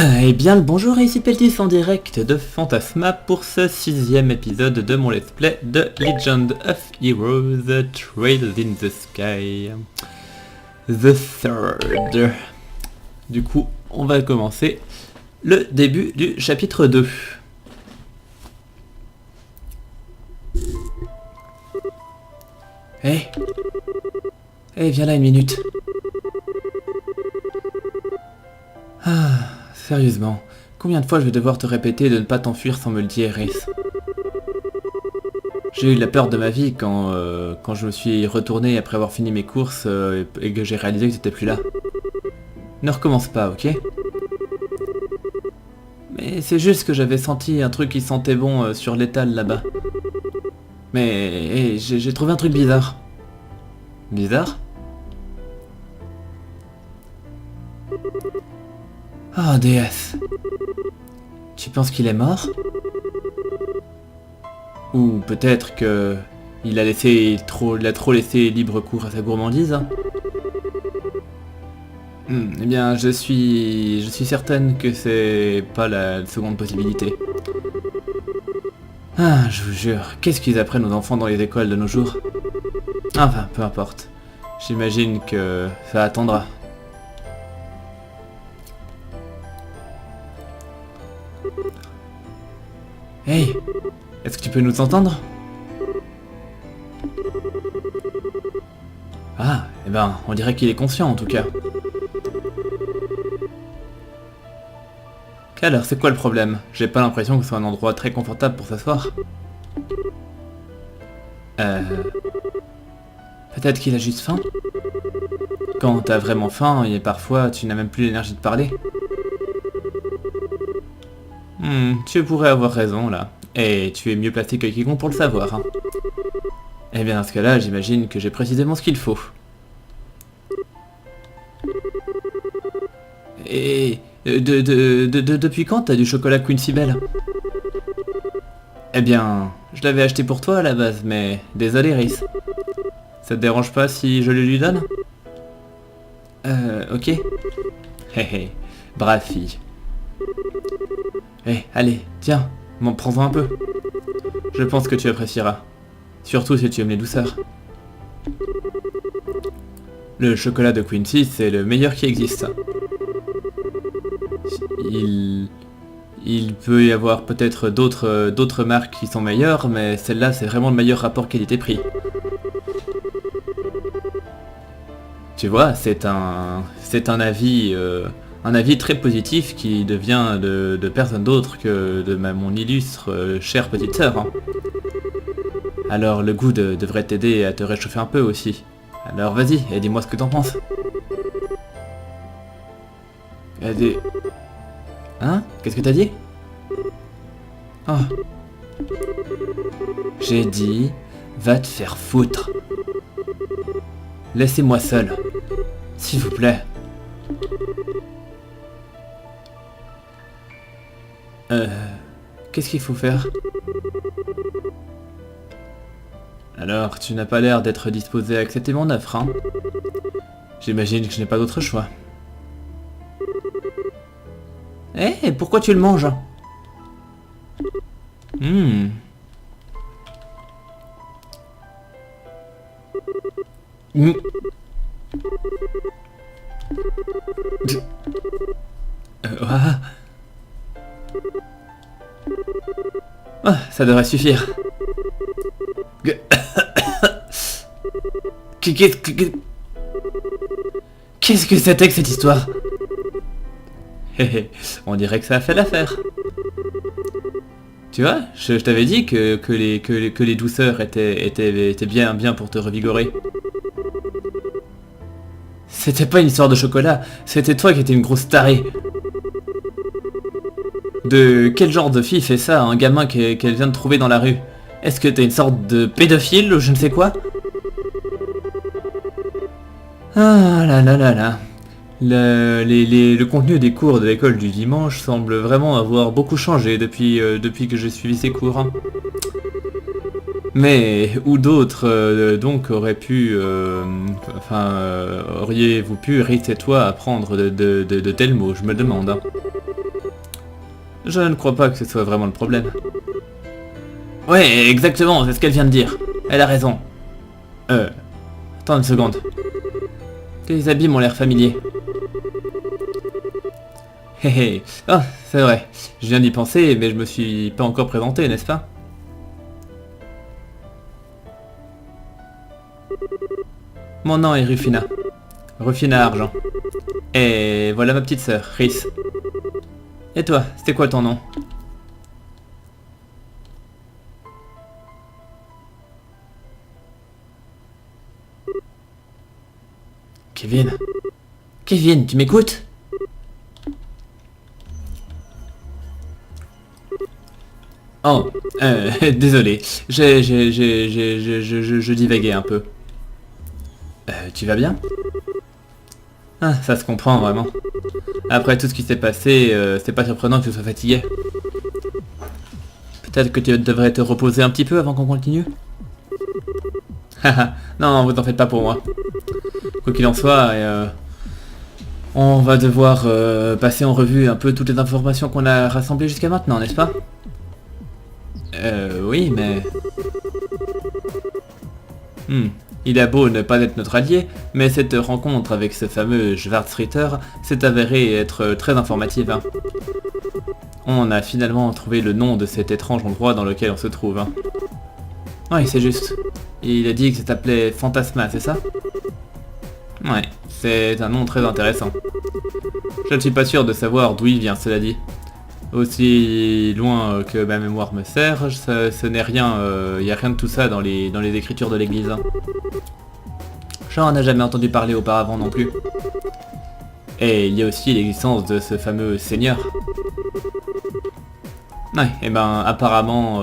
Eh bien le bonjour, ici Peltis en direct de Fantasma pour ce 6ème épisode de mon let's play de Legend of Heroes Trails in the Sky. The Third. Du coup, on va commencer le début du chapitre 2. Eh, viens là une minute. Sérieusement, combien de fois je vais devoir te répéter de ne pas t'enfuir sans me le dire, Iris? J'ai eu la peur de ma vie quand je me suis retourné après avoir fini mes courses et que j'ai réalisé que tu n'étais plus là. Ne recommence pas, ok? Mais c'est juste que j'avais senti un truc qui sentait bon sur l'étal là-bas. Mais j'ai trouvé un truc bizarre. Bizarre? Oh déesse. Tu penses qu'il est mort? Ou peut-être que il a trop laissé libre cours à sa gourmandise. Eh bien, je suis certaine que c'est pas la seconde possibilité. Ah, je vous jure, qu'est-ce qu'ils apprennent aux enfants dans les écoles de nos jours? Enfin, peu importe. J'imagine que ça attendra. Hey, est-ce que tu peux nous entendre? Ah, eh ben, on dirait qu'il est conscient en tout cas. Alors, c'est quoi le problème? J'ai pas l'impression que ce soit un endroit très confortable pour s'asseoir. Peut-être qu'il a juste faim? Quand t'as vraiment faim, et parfois tu n'as même plus l'énergie de parler. Tu pourrais avoir raison là. Et tu es mieux placé que quiconque pour le savoir. Eh bien dans ce cas-là, j'imagine que j'ai précisément ce qu'il faut. Et... depuis quand t'as du chocolat Quincy Bell? Eh bien, je l'avais acheté pour toi à la base, mais désolé Rhys. Ça te dérange pas si je le lui donne? Ok. Hé, brave fille. Allez, tiens, prends-en un peu. Je pense que tu apprécieras. Surtout si tu aimes les douceurs. Le chocolat de Quincy, c'est le meilleur qui existe. Il peut y avoir peut-être d'autres marques qui sont meilleures, mais celle-là, c'est vraiment le meilleur rapport qualité-prix. Tu vois, c'est un avis très positif qui devient de personne d'autre que de mon illustre chère petite sœur. Alors le goût devrait t'aider à te réchauffer un peu aussi. Alors vas-y, et dis-moi ce que t'en penses. Hein? Qu'est-ce que t'as dit? Oh. J'ai dit, va te faire foutre. Laissez-moi seul. S'il vous plaît. Qu'est-ce qu'il faut faire? Alors, tu n'as pas l'air d'être disposé à accepter mon offre, hein? J'imagine que je n'ai pas d'autre choix. Pourquoi tu le manges? Ah, ça devrait suffire. Qu'est-ce que c'était que cette histoire? On dirait que ça a fait l'affaire. Tu vois, je t'avais dit que les douceurs étaient bien pour te revigorer. C'était pas une histoire de chocolat, c'était toi qui étais une grosse tarée. De quel genre de fille fait ça, un gamin qu'elle vient de trouver dans la rue? Est-ce que t'es une sorte de pédophile ou je ne sais quoi? Ah là là là là. Le contenu des cours de l'école du dimanche semble vraiment avoir beaucoup changé depuis que j'ai suivi ces cours. Mais où d'autres donc auraient pu, auriez-vous pu, Rhys et toi, apprendre de tels mots, je me demande. Je ne crois pas que ce soit vraiment le problème. Ouais, exactement, c'est ce qu'elle vient de dire. Elle a raison. Attends une seconde. Tes habits m'ont l'air familiers. Hé hé. Ah, c'est vrai. Je viens d'y penser, mais je me suis pas encore présenté, n'est-ce pas? Mon nom est Rufina. Rufina Argent. Et voilà ma petite sœur, Rhys. Et toi, c'était quoi ton nom? Kevin. Kevin, tu m'écoutes? Oh, désolé. Je divaguais un peu. Tu vas bien? Ah, ça se comprend vraiment. Après tout ce qui s'est passé, c'est pas surprenant que tu sois fatigué. Peut-être que tu devrais te reposer un petit peu avant qu'on continue? Haha, non, vous en faites pas pour moi. Quoi qu'il en soit, on va devoir passer en revue un peu toutes les informations qu'on a rassemblées jusqu'à maintenant, n'est-ce pas? Oui, mais... Il a beau ne pas être notre allié, mais cette rencontre avec ce fameux Schwarzritter s'est avérée être très informative. Hein. On a finalement trouvé le nom de cet étrange endroit dans lequel on se trouve. Hein. Oui, c'est juste. Il a dit que ça s'appelait Fantasma, c'est ça? Ouais, c'est un nom très intéressant. Je ne suis pas sûr de savoir d'où il vient, cela dit. Aussi loin que ma mémoire me sert, ce n'est rien, il n'y a rien de tout ça dans les écritures de l'église. Hein. J'en ai jamais entendu parler auparavant non plus. Et il y a aussi l'existence de ce fameux seigneur. Ouais, et ben apparemment,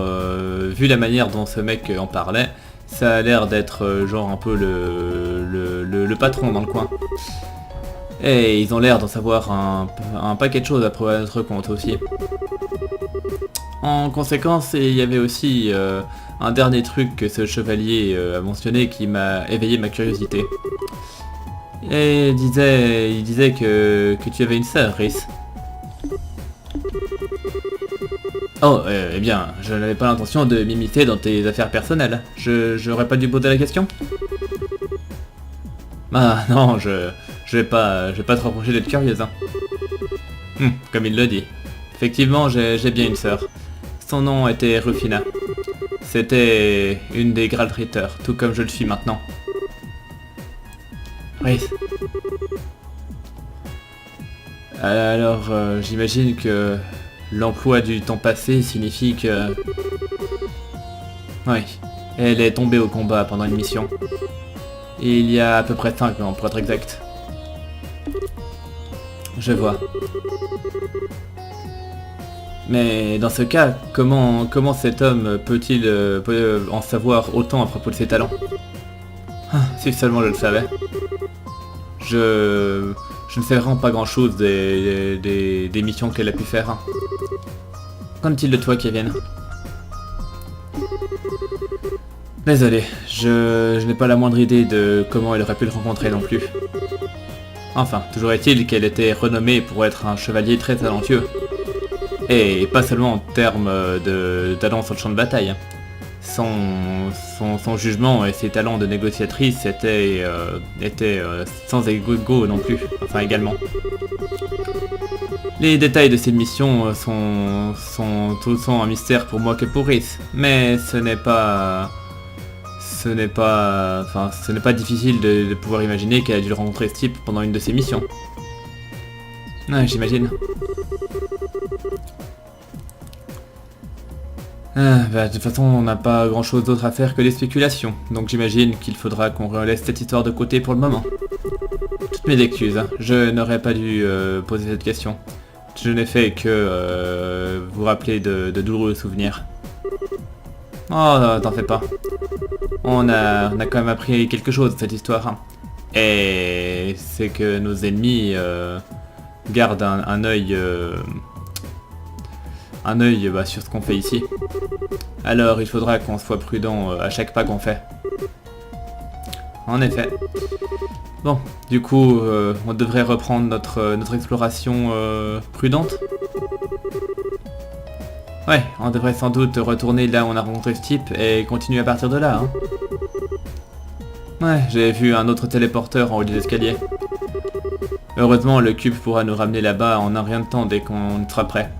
vu la manière dont ce mec en parlait, ça a l'air d'être genre un peu le patron dans le coin. Et ils ont l'air d'en savoir un paquet de choses à propos de notre compte aussi. En conséquence, il y avait aussi un dernier truc que ce chevalier a mentionné qui m'a éveillé ma curiosité. Et il disait que tu avais une sœur, Rhys. Oh, eh bien, je n'avais pas l'intention de m'immiscer dans tes affaires personnelles. J'aurais pas dû poser la question? Ah non, je vais pas te reprocher d'être curieuse. Hein. Comme il le dit. Effectivement, j'ai bien une sœur. Son nom était Rufina. C'était une des Graltritter, tout comme je le suis maintenant. Rhys. Alors, j'imagine que l'emploi du temps passé signifie que... Oui, elle est tombée au combat pendant une mission. Il y a à peu près 5 ans, pour être exact. Je vois. Mais dans ce cas, comment cet homme peut-il en savoir autant à propos de ses talents? Si seulement je le savais. Je ne sais vraiment pas grand-chose des missions qu'elle a pu faire. Hein. Qu'en est-il de toi, Kevin? Désolé, je n'ai pas la moindre idée de comment elle aurait pu le rencontrer non plus. Enfin, toujours est-il qu'elle était renommée pour être un chevalier très talentueux. Et pas seulement en termes de talent sur le champ de bataille. Son jugement et ses talents de négociatrice étaient sans ego non plus, enfin également. Les détails de ces missions sont autant un mystère pour moi que pour Rhys, mais ce n'est pas difficile de pouvoir imaginer qu'elle a dû le rencontrer ce type pendant une de ses missions. Ouais, j'imagine. De toute façon, on n'a pas grand chose d'autre à faire que des spéculations, donc j'imagine qu'il faudra qu'on laisse cette histoire de côté pour le moment. Toutes mes excuses, hein. Je n'aurais pas dû poser cette question. Je n'ai fait que vous rappeler de douloureux souvenirs. Oh, t'en fais pas. On a quand même appris quelque chose de cette histoire. Hein. Et c'est que nos ennemis gardent un œil sur ce qu'on fait ici. Alors il faudra qu'on soit prudent à chaque pas qu'on fait. En effet. Bon, du coup, on devrait reprendre notre exploration prudente. Ouais, on devrait sans doute retourner là où on a rencontré ce type et continuer à partir de là, hein. Ouais, j'ai vu un autre téléporteur en haut des escaliers. Heureusement, le cube pourra nous ramener là-bas en un rien de temps dès qu'on sera prêt.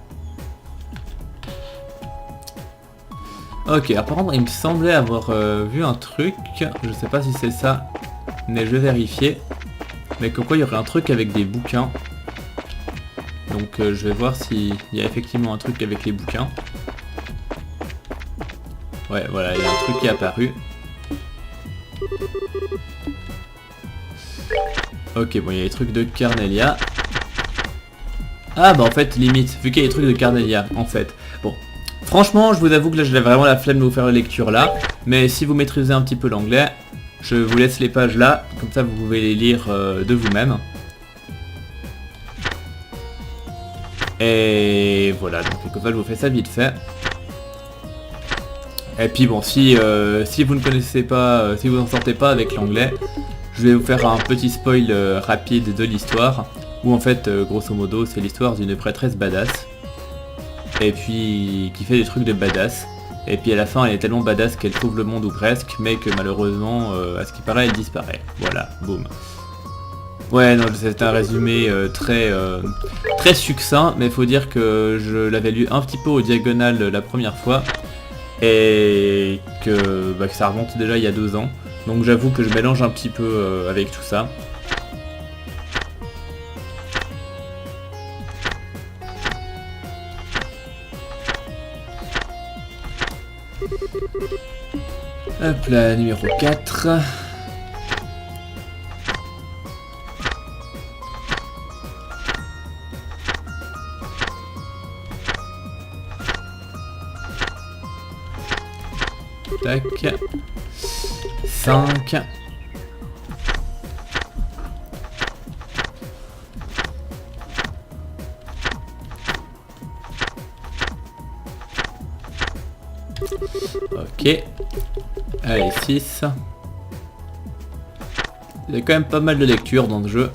Ok, alors par contre, il me semblait avoir vu un truc, je sais pas si c'est ça, mais je vais vérifier. Mais comme quoi il y aurait un truc avec des bouquins. Donc je vais voir s'il y a effectivement un truc avec les bouquins. Ouais, voilà, il y a un truc qui est apparu. Ok, bon, il y a les trucs de Carnelia. Ah bah en fait, limite, vu qu'il y a les trucs de Carnelia, en fait. Bon, franchement, je vous avoue que là, j'ai vraiment la flemme de vous faire la lecture là. Mais si vous maîtrisez un petit peu l'anglais, je vous laisse les pages là. Comme ça, vous pouvez les lire de vous-même. Et voilà, donc comme ça, je vous fais ça vite fait. Et puis bon, si vous ne connaissez pas, si vous n'en sortez pas avec l'anglais, je vais vous faire un petit spoil rapide de l'histoire, où en fait, grosso modo, c'est l'histoire d'une prêtresse badass, et puis qui fait des trucs de badass, et puis à la fin, elle est tellement badass qu'elle sauve le monde ou presque, mais que malheureusement, à ce qui paraît, elle disparaît. Voilà, boum. Ouais, non, c'est un résumé très succinct, mais faut dire que je l'avais lu un petit peu au diagonal la première fois, et que ça remonte déjà il y a 2 ans. Donc j'avoue que je mélange un petit peu avec tout ça. Hop là, numéro 4. Tac. 5. Ok. Allez, 6. Il y a quand même pas mal de lecture dans le jeu.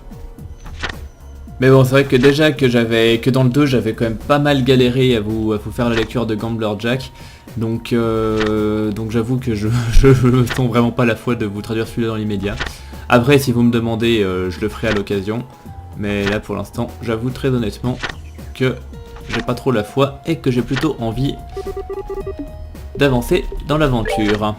Mais bon, c'est vrai que déjà que dans le 2, j'avais quand même pas mal galéré à vous faire la lecture de Gambler Jack. Donc j'avoue que je me sens vraiment pas la foi de vous traduire celui-là dans l'immédiat. Après, si vous me demandez, je le ferai à l'occasion. Mais là, pour l'instant, j'avoue très honnêtement que j'ai pas trop la foi et que j'ai plutôt envie d'avancer dans l'aventure.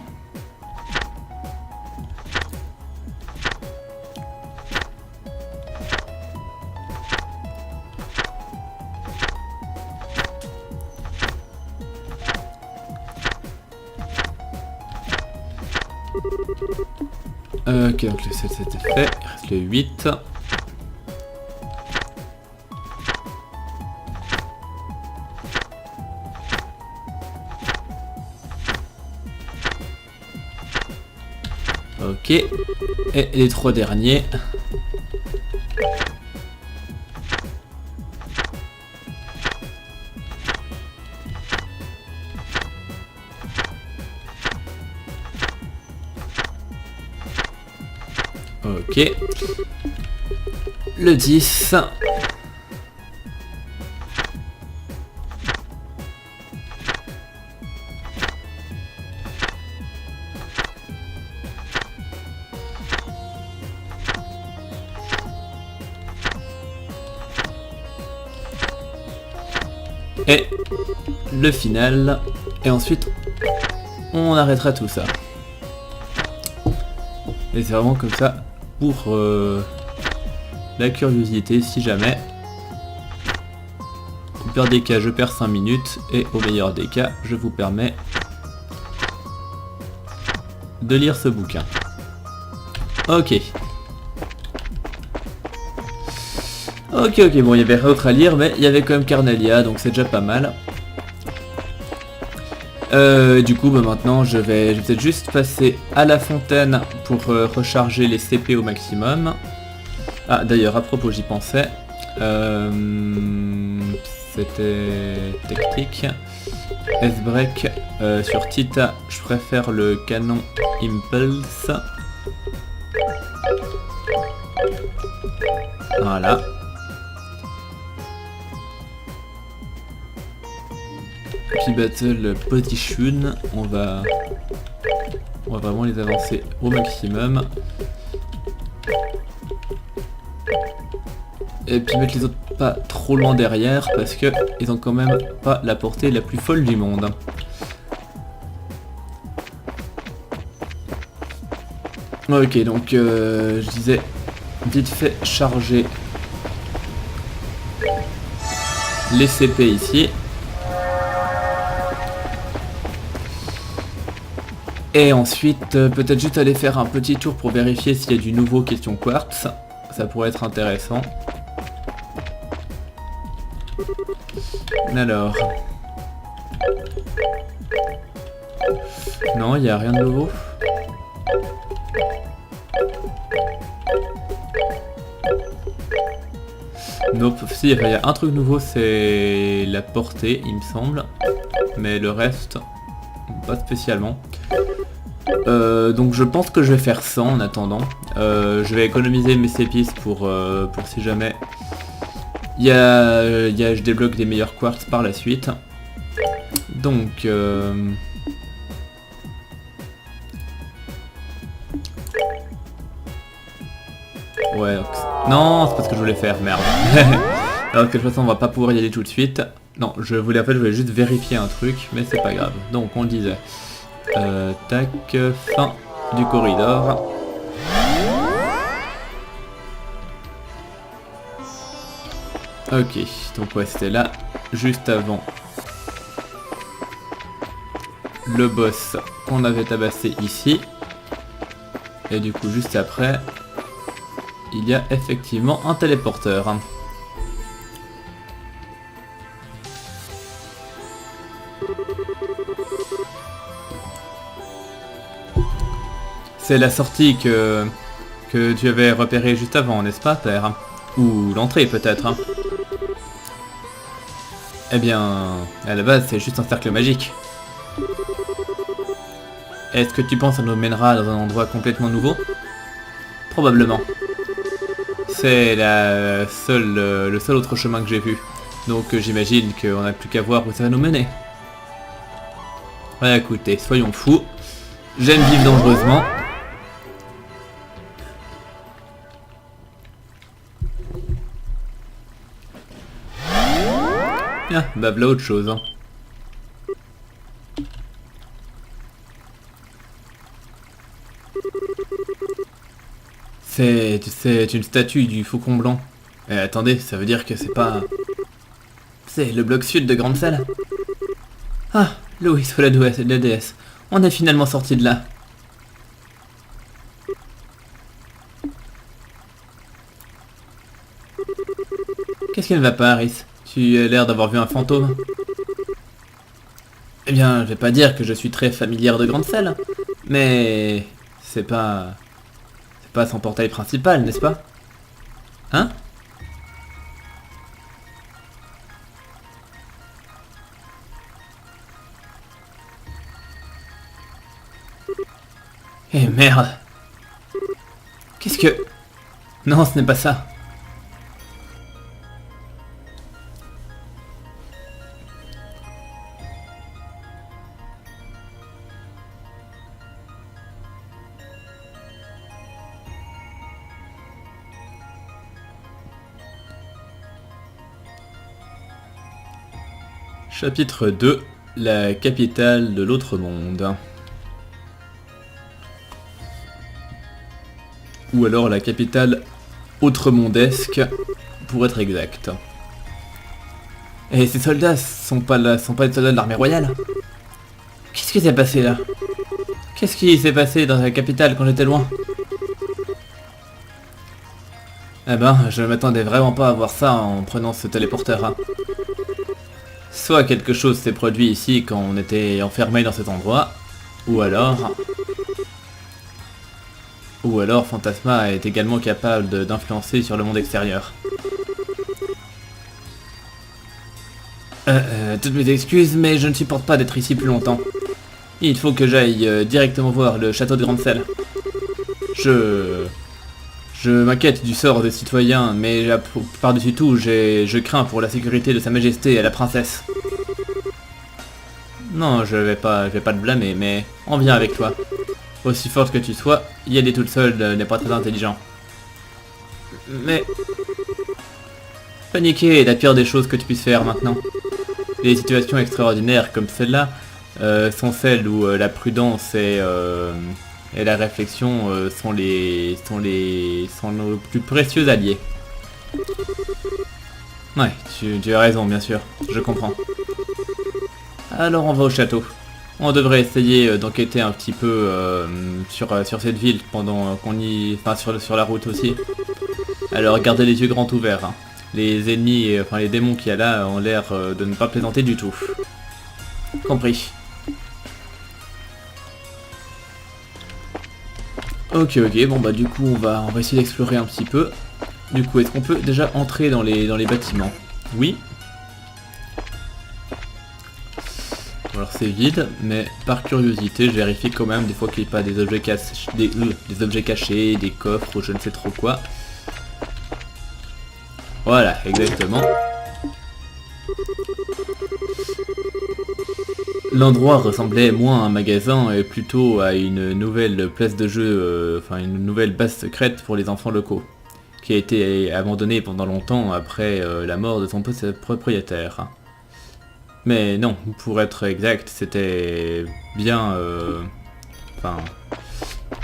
Ok, donc le 7 c'était fait, il reste le 8. Ok, et les 3 derniers. Ok. Le 10. Et le final. Et ensuite, on arrêtera tout ça. Et c'est vraiment comme ça pour la curiosité, si jamais. Au pire des cas, je perds 5 minutes. Et au meilleur des cas, je vous permets de lire ce bouquin. Ok. Ok, bon, il y avait rien d'autre à lire, mais il y avait quand même Carnelia, donc c'est déjà pas mal. Du coup, maintenant, je vais peut-être juste passer à la fontaine pour recharger les CP au maximum. Ah, d'ailleurs, à propos, j'y pensais. C'était tactique. S-Break. Sur Tita, je préfère le canon Impulse. Voilà. Puis battle Potichun, on va vraiment les avancer au maximum. Et puis mettre les autres pas trop loin derrière parce que ils ont quand même pas la portée la plus folle du monde. Ok, donc je disais vite fait charger les CP ici. Et ensuite, peut-être juste aller faire un petit tour pour vérifier s'il y a du nouveau question quartz. Ça pourrait être intéressant. Alors... Non, il n'y a rien de nouveau. Nope, si, il y a un truc nouveau, c'est la portée, il me semble. Mais le reste, pas spécialement. Donc je pense que je vais faire 100 en attendant. Je vais économiser mes épices pour si jamais je débloque des meilleurs quartz par la suite. Donc... Ouais, non, c'est pas ce que je voulais faire, merde. Alors que de toute façon on va pas pouvoir y aller tout de suite. Non, je voulais juste vérifier un truc, mais c'est pas grave. Donc on le disait. Tac, fin du corridor. Ok, donc ouais, c'était là, juste avant le boss qu'on avait tabassé ici. Et du coup, juste après, il y a effectivement un téléporteur. C'est la sortie que tu avais repérée juste avant, n'est-ce pas, père? Ou l'entrée, peut-être. Eh bien, à la base, c'est juste un cercle magique. Est-ce que tu penses que ça nous mènera dans un endroit complètement nouveau? Probablement. C'est le seul autre chemin que j'ai vu. Donc j'imagine qu'on n'a plus qu'à voir où ça va nous mener. Ouais, écoutez, soyons fous. J'aime vivre dangereusement. Ah, bah voilà autre chose. Hein. C'est une statue du Faucon Blanc. Attendez, ça veut dire que c'est pas... C'est le bloc sud de Grande Salle. Ah, Louis, la déesse. On est finalement sorti de là. Qu'est-ce qui ne va pas, Harris? Tu as l'air d'avoir vu un fantôme. Eh bien, je vais pas dire que je suis très familière de Grande Salle, mais c'est pas son portail principal, n'est-ce pas? Hein? Eh merde! Qu'est-ce que... Non, ce n'est pas ça. Chapitre 2, la capitale de l'autre monde. Ou alors la capitale autremondesque, pour être exact. Et ces soldats sont pas des soldats de l'armée royale? Qu'est-ce qui s'est passé là? Qu'est-ce qui s'est passé dans la capitale quand j'étais loin? Eh ben, je ne m'attendais vraiment pas à voir ça en prenant ce téléporteur. Hein. Soit quelque chose s'est produit ici quand on était enfermé dans cet endroit, ou alors Fantasma est également capable d'influencer sur le monde extérieur. Toutes mes excuses, mais je ne supporte pas d'être ici plus longtemps. Il faut que j'aille directement voir le château de Grande Salle. Je m'inquiète du sort des citoyens, mais par-dessus tout, je crains pour la sécurité de Sa Majesté et la princesse. Non, je vais pas te blâmer, mais on vient avec toi. Aussi forte que tu sois, y aller toute seule n'est pas très intelligent. Mais... Paniquer est la pire des choses que tu puisses faire maintenant. Les situations extraordinaires comme celle-là sont celles où la prudence et la réflexion sont nos plus précieux alliés. Ouais, tu as raison, bien sûr, je comprends. Alors on va au château. On devrait essayer d'enquêter un petit peu sur cette ville pendant qu'on y... Enfin, sur la route aussi. Alors gardez les yeux grands ouverts. Hein. Les ennemis, enfin les démons qu'il y a là ont l'air de ne pas plaisanter du tout. Compris. Ok, bon bah du coup on va essayer d'explorer un petit peu. Du coup, est-ce qu'on peut déjà entrer dans les bâtiments? Oui. Alors c'est vide, mais par curiosité, je vérifie quand même des fois qu'il n'y ait pas des objets cachés, des coffres ou je ne sais trop quoi. Voilà, exactement. L'endroit ressemblait moins à un magasin et plutôt à une nouvelle place de jeu, enfin une nouvelle base secrète pour les enfants locaux, qui a été abandonnée pendant longtemps après la mort de son propriétaire. Mais non, pour être exact, c'était bien... Enfin...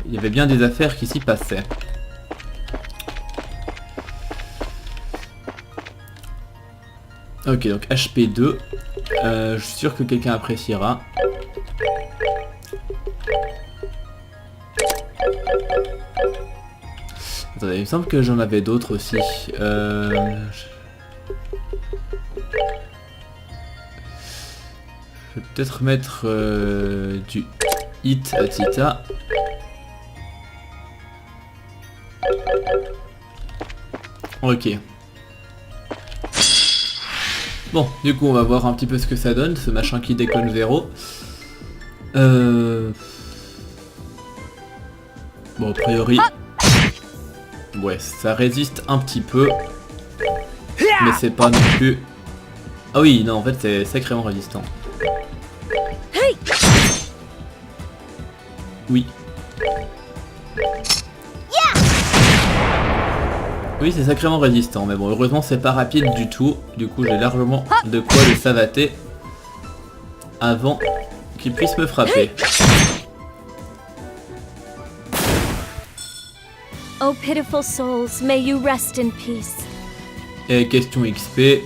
il y avait bien des affaires qui s'y passaient. Ok, donc HP2. Je suis sûr que quelqu'un appréciera. Attendez, il me semble que j'en avais d'autres aussi. Je vais peut-être mettre du hit à Tita. Ok. Bon, du coup on va voir un petit peu ce que ça donne, ce machin qui déconne 0. Bon, a priori... Ouais, ça résiste un petit peu. Mais c'est pas non plus... Ah oui, non, en fait c'est sacrément résistant. Oui. Oui, c'est sacrément résistant, mais bon, heureusement c'est pas rapide du tout. Du coup, j'ai largement de quoi le savater avant qu'il puisse me frapper. Oh pitiful souls, may you rest in peace. Et question XP.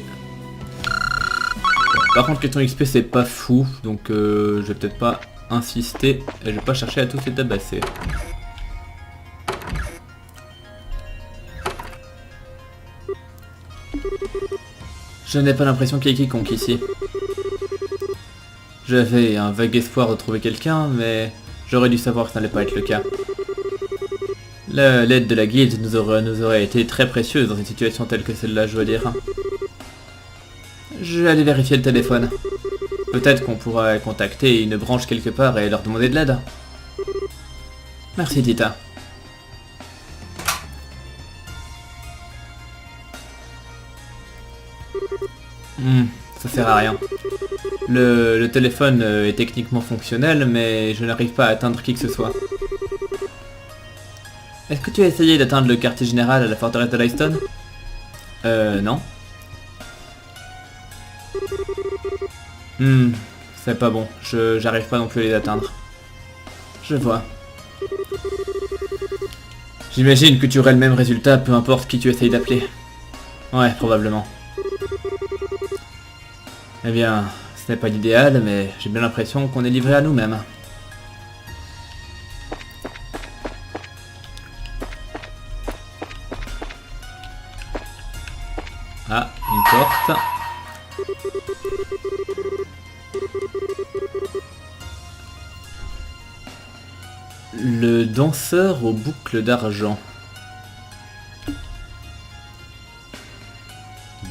Par contre, question XP c'est pas fou, donc je vais peut-être pas insister et je vais pas chercher à tous les tabasser. Je n'ai pas l'impression qu'il y ait quiconque ici. J'avais un vague espoir de trouver quelqu'un, mais j'aurais dû savoir que ça n'allait pas être le cas. L'aide de la guilde nous aurait été très précieuse dans une situation telle que celle-là, je dois dire. Je vais aller vérifier le téléphone. Peut-être qu'on pourra contacter une branche quelque part et leur demander de l'aide. Merci Tita. Ça sert à rien. Le téléphone est techniquement fonctionnel, mais je n'arrive pas à atteindre qui que ce soit. Est-ce que tu as essayé d'atteindre le quartier général à la forteresse de Lyston? Non. C'est pas bon. J'arrive pas non plus à les atteindre. Je vois. J'imagine que tu aurais le même résultat, peu importe qui tu essayes d'appeler. Ouais, probablement. Eh bien, ce n'est pas l'idéal, mais j'ai bien l'impression qu'on est livré à nous-mêmes. Ah, une porte. Le danseur aux boucles d'argent.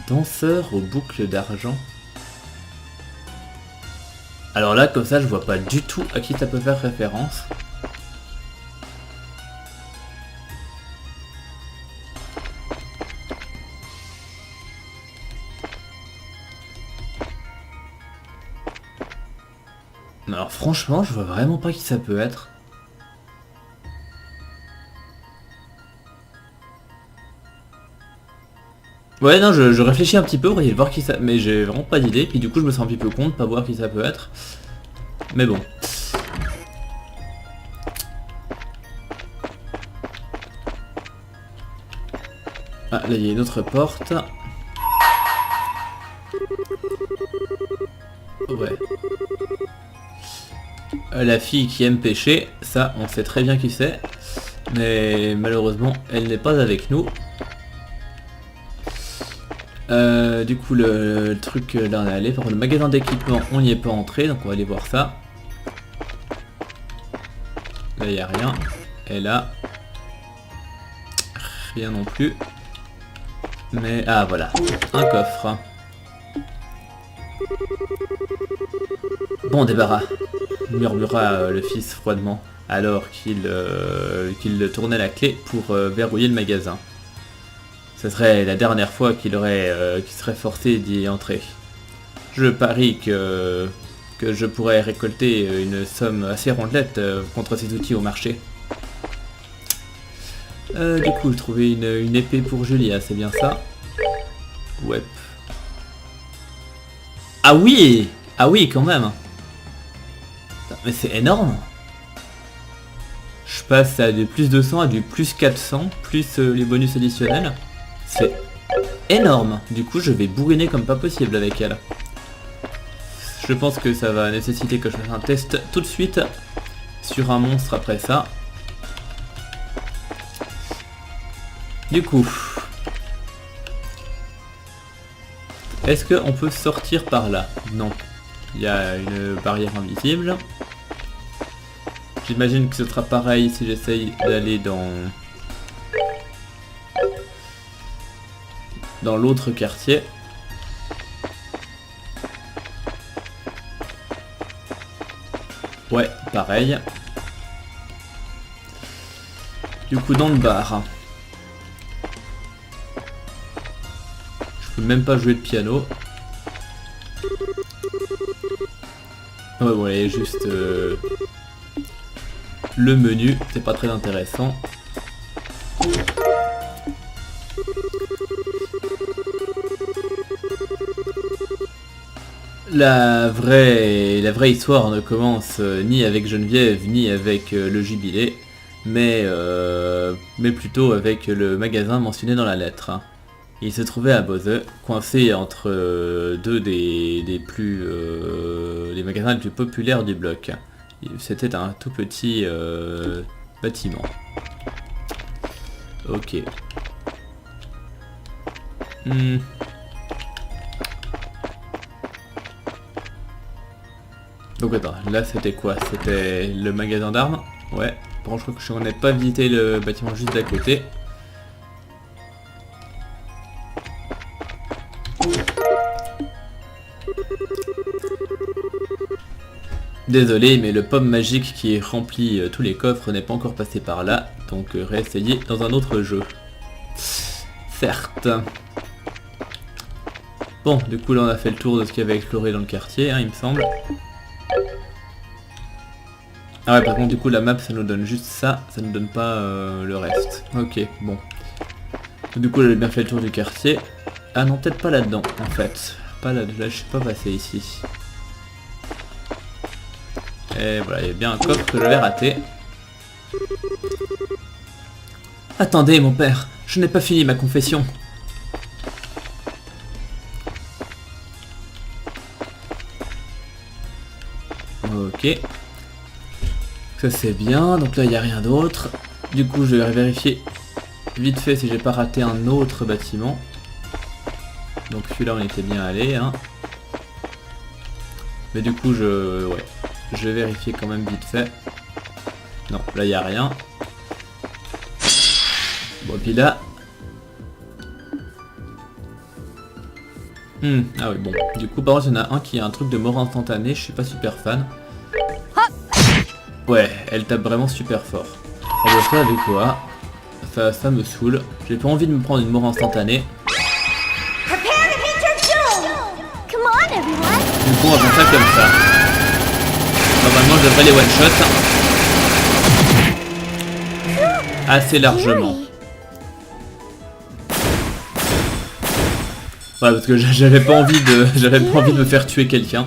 Danseur aux boucles d'argent. Alors là, comme ça, je vois pas du tout à qui ça peut faire référence. Alors franchement, je vois vraiment pas qui ça peut être. Ouais, non, je réfléchis un petit peu pour essayer de voir qui ça... Mais j'ai vraiment pas d'idée, puis du coup je me sens un petit peu con de pas voir qui ça peut être. Mais bon. Ah, là il y a une autre porte. Ouais. La fille qui aime pêcher, ça on sait très bien qui c'est. Mais malheureusement, elle n'est pas avec nous. Du coup le truc là on est allé, par contre le magasin d'équipement on n'y est pas entré, donc on va aller voir ça. Là il n'y a rien. Et là rien non plus. Mais ah voilà, un coffre. Bon débarras, murmura le fils froidement, alors qu'il tournait la clé pour verrouiller le magasin. Ce serait la dernière fois qu'il serait forcé d'y entrer. Je parie que je pourrais récolter une somme assez rondelette contre ces outils au marché. Du coup, trouver une épée pour Julia, c'est bien ça? Ouais. Ah oui! Ah oui, quand même! Mais c'est énorme! Je passe à du plus 200 à du plus 400, plus les bonus additionnels. C'est énorme. Du coup, je vais bourriner comme pas possible avec elle. Je pense que ça va nécessiter que je fasse un test tout de suite sur un monstre après ça. Du coup, est-ce qu'on peut sortir par là? Non. Il y a une barrière invisible. J'imagine que ce sera pareil si j'essaye d'aller dans l'autre quartier. Ouais, pareil. Du coup, dans le bar. Je peux même pas jouer de piano. Ouais, bon, il y a juste le menu, c'est pas très intéressant. La vraie histoire ne commence ni avec Geneviève ni avec le jubilé, mais plutôt avec le magasin mentionné dans la lettre. Il se trouvait à Bose, coincé entre deux des magasins les plus populaires du bloc. C'était un tout petit bâtiment. Ok. Donc attends, là c'était quoi? C'était le magasin d'armes? Ouais. Bon, je crois que je n'ai pas visité le bâtiment juste d'à côté. Désolé, mais le pomme magique qui remplit tous les coffres n'est pas encore passé par là, donc réessayer dans un autre jeu. Certes. Bon, du coup là on a fait le tour de ce qu'il y avait à explorer dans le quartier, hein, il me semble. Ah ouais, par contre du coup la map ça nous donne juste ça, ça nous donne pas le reste. Ok, bon. Du coup j'avais bien fait le tour du quartier. Ah non, peut-être pas là-dedans en fait. Pas là, je suis pas passé ici. Et voilà, il y a bien un coffre que j'avais raté. Attendez mon père, je n'ai pas fini ma confession. Ok. Ça c'est bien, donc là il n'y a rien d'autre. Du coup je vais vérifier vite fait si j'ai pas raté un autre bâtiment. Donc celui-là on était bien allé, hein. Mais du coup je vais vérifier quand même vite fait. Non, là il n'y a rien. Bon, puis là... Ah oui, bon. Du coup, par contre, il y en a un qui a un truc de mort instantané, je suis pas super fan. Ouais, elle tape vraiment super fort. On va faire avec quoi? Ça me saoule. J'ai pas envie de me prendre une mort instantanée. Du coup, on va faire ça comme ça. Normalement je devrais les one-shot. Assez largement. Ouais, parce que j'avais pas envie de me faire tuer quelqu'un.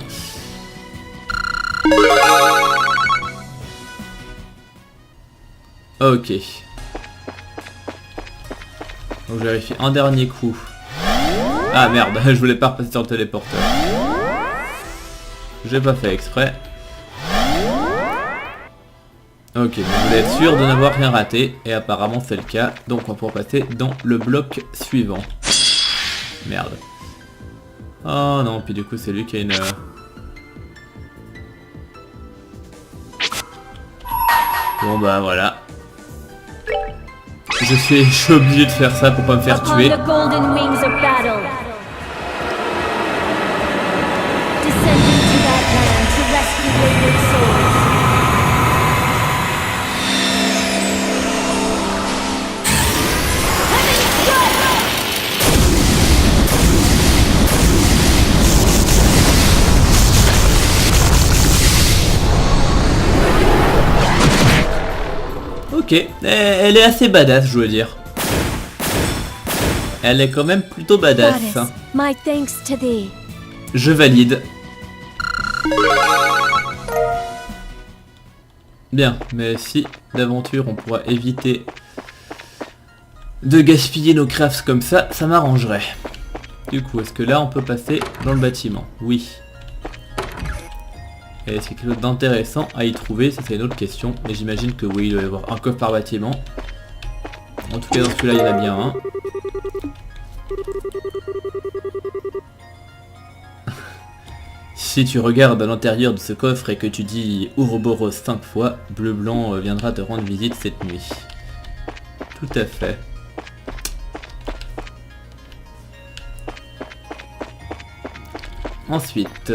Ok. Donc je vérifie un dernier coup. Ah merde, je voulais pas repasser sur le téléporteur. J'ai pas fait exprès. Ok, donc je voulais être sûr de n'avoir rien raté, et apparemment c'est le cas, donc on va pouvoir passer dans le bloc suivant. Merde. Oh non, puis du coup c'est lui qui a une... Bon bah voilà. Je suis obligé de faire ça pour pas me faire tuer. Upon the golden wings of battle. Descending to that land to rescue wayward souls. Ok, elle est assez badass, je veux dire. Elle est quand même plutôt badass. Goddess, my thanks to thee. Je valide. Bien, mais si d'aventure on pourra éviter de gaspiller nos crafts comme ça m'arrangerait. Du coup, est-ce que là on peut passer dans le bâtiment? Oui. Et est-ce qu'il y a quelque chose d'intéressant à y trouver? Ça c'est une autre question, mais j'imagine que oui, il doit y avoir un coffre par bâtiment. En tout cas dans celui-là il y en a bien un. Si tu regardes à l'intérieur de ce coffre et que tu dis Ouroboros 5 fois, Bleu Blanc viendra te rendre visite cette nuit. Tout à fait. Ensuite...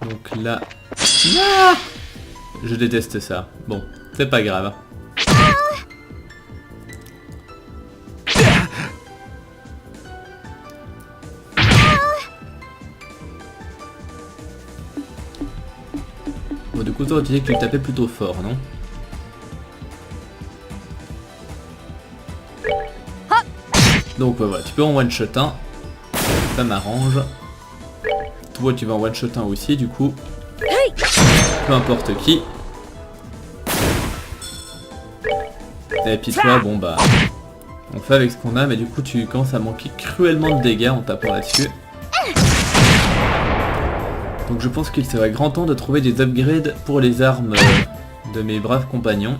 Donc là... Ah, je déteste ça. Bon, c'est pas grave. Bon, du coup, toi, tu disais que tu le tapais plutôt fort, non? Donc, voilà, tu peux en one-shot un. Ça m'arrange. Toi, tu vas en one-shot un aussi, du coup. Peu importe qui. Et puis toi, bon bah... On fait avec ce qu'on a, mais du coup, tu commences à manquer cruellement de dégâts en tapant là-dessus. Donc je pense qu'il serait grand temps de trouver des upgrades pour les armes de mes braves compagnons.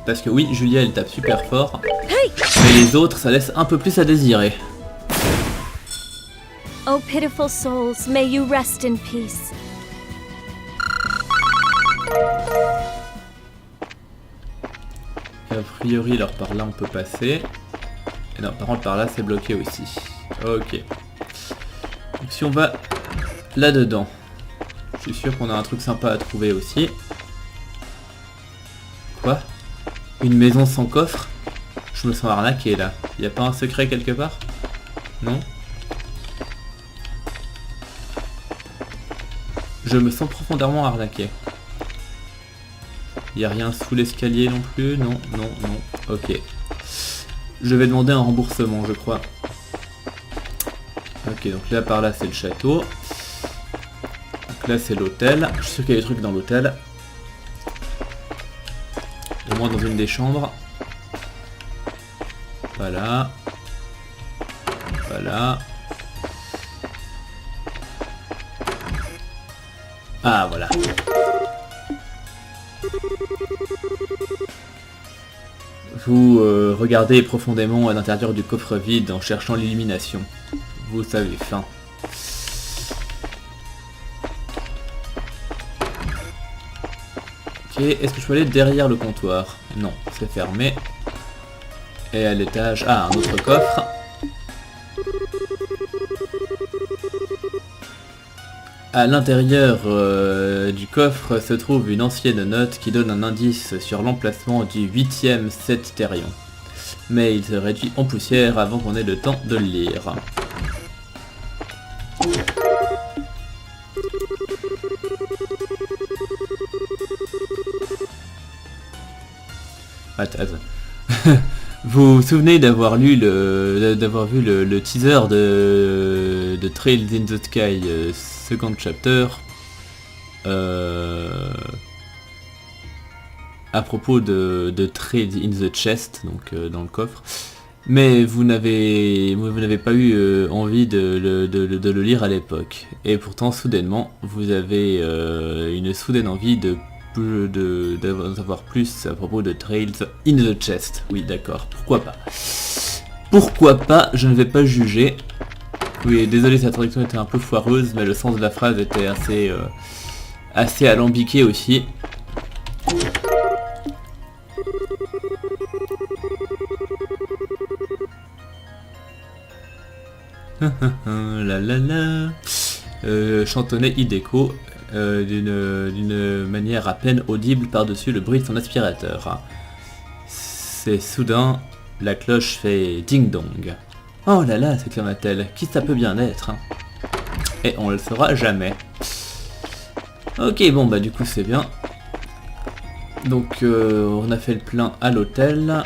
Parce que oui, Julia elle tape super fort, mais les autres ça laisse un peu plus à désirer. Oh pitiful souls, may you rest in peace. Et a priori alors par là on peut passer. Et non, par contre par là c'est bloqué aussi. Ok. Donc si on va là-dedans, je suis sûr qu'on a un truc sympa à trouver aussi. Quoi? Une maison sans coffre? Je me sens arnaqué là. Y a pas un secret quelque part? Non? Je me sens profondément arnaqué. Y a rien sous l'escalier non plus? Non, non, non. Ok. Je vais demander un remboursement, je crois. Ok, donc là par là c'est le château. Donc là c'est l'hôtel. Je suis sûr qu'il y a des trucs dans l'hôtel. Au moins dans une des chambres. Voilà. Voilà. Ah voilà. Vous regardez profondément à l'intérieur du coffre vide en cherchant l'illumination. Vous savez, fin. Ok, est-ce que je peux aller derrière le comptoir? Non, c'est fermé. Et à l'étage... Ah, un autre coffre. À l'intérieur du coffre se trouve une ancienne note qui donne un indice sur l'emplacement du 8e septérion. Mais il se réduit en poussière avant qu'on ait le temps de le lire. Attends. Vous vous souvenez d'avoir vu le teaser de Trails in the Sky second chapter à propos de Trails in the Chest, donc dans le coffre, mais vous n'avez pas eu envie de le lire à l'époque, et pourtant soudainement vous avez une soudaine envie d'avoir plus à propos de Trails in the Chest. Oui, d'accord, pourquoi pas. Pourquoi pas, je ne vais pas juger. Oui, désolé, sa traduction était un peu foireuse, mais le sens de la phrase était assez alambiqué aussi. La la la. Chantonnait Hideko d'une manière à peine audible par-dessus le bruit de son aspirateur. C'est soudain, la cloche fait ding-dong. Oh là là, s'exclama-t-elle, qui ça peut bien être, hein? Et on le saura jamais. Ok, bon bah du coup c'est bien. Donc on a fait le plein à l'hôtel.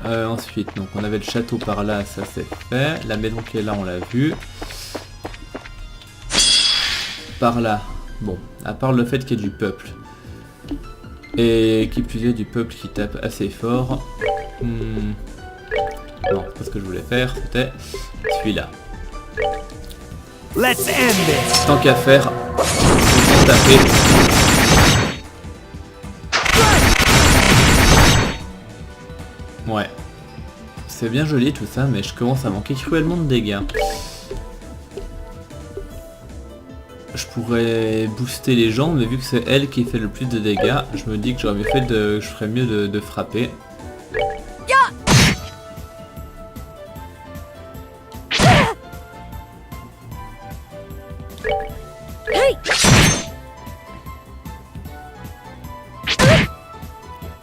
Ensuite, donc on avait le château par là, ça c'est fait. La maison qui est là, on l'a vu. Par là, bon, à part le fait qu'il y ait du peuple. Et qui plus est du peuple qui tape assez fort. Non, pas ce que je voulais faire, c'était celui-là. Let's end this. Tant qu'à faire, on va taper. Ouais. C'est bien joli tout ça, mais je commence à manquer cruellement de dégâts. Je pourrais booster les gens, mais vu que c'est elle qui fait le plus de dégâts, je me dis que je ferais mieux de frapper.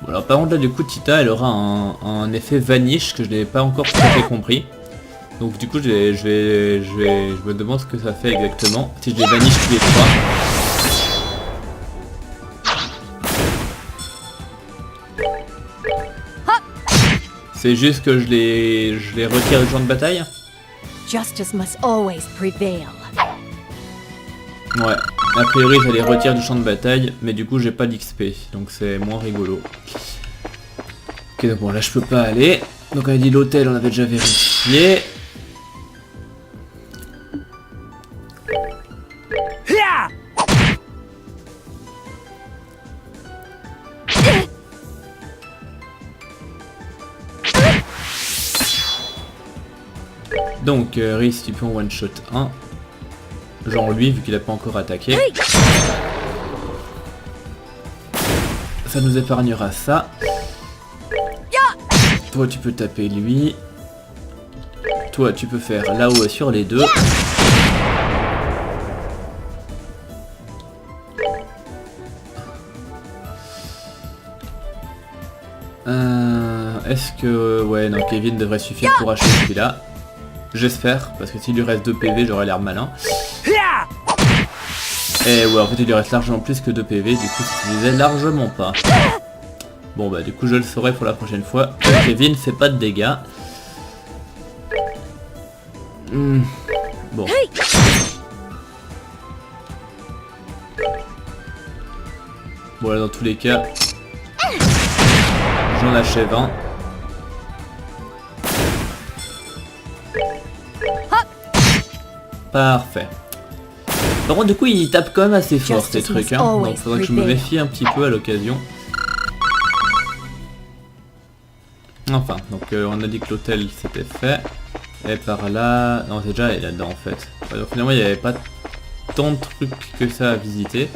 Bon, alors par contre là du coup Tita elle aura un effet vanish que je n'ai pas encore tout à fait compris. Donc du coup je me demande ce que ça fait exactement. Si je les vanish tous les trois. C'est juste que je les retire du champ de bataille. Justice must always prevail. Ouais, a priori ça les retire du champ de bataille, mais du coup j'ai pas d'XP, donc c'est moins rigolo. Ok, donc bon là je peux pas aller. Donc on a dit l'hôtel, on avait déjà vérifié. Donc Rhys, tu peux en one shot 1. Genre lui, vu qu'il a pas encore attaqué. Ça nous épargnera ça. Toi tu peux taper lui. Toi tu peux faire là-haut sur les deux. Est-ce que... Ouais, non, Kevin devrait suffire pour acheter celui-là. J'espère, parce que s'il lui reste 2 PV, j'aurais l'air malin. Et ouais, en fait il lui reste largement plus que 2 PV, du coup ça suffisait largement pas. Bon bah du coup je le saurai pour la prochaine fois. Kevin fait pas de dégâts. Bon. Bon là dans tous les cas, j'en achève un. Parfait. Par contre du coup il tape quand même assez fort ces trucs, hein. Donc faudrait que je me méfie un petit peu à l'occasion. Enfin, donc on a dit que l'hôtel c'était fait. Et par là... Non, c'est déjà là-dedans en fait. Donc finalement il n'y avait pas tant de trucs que ça à visiter.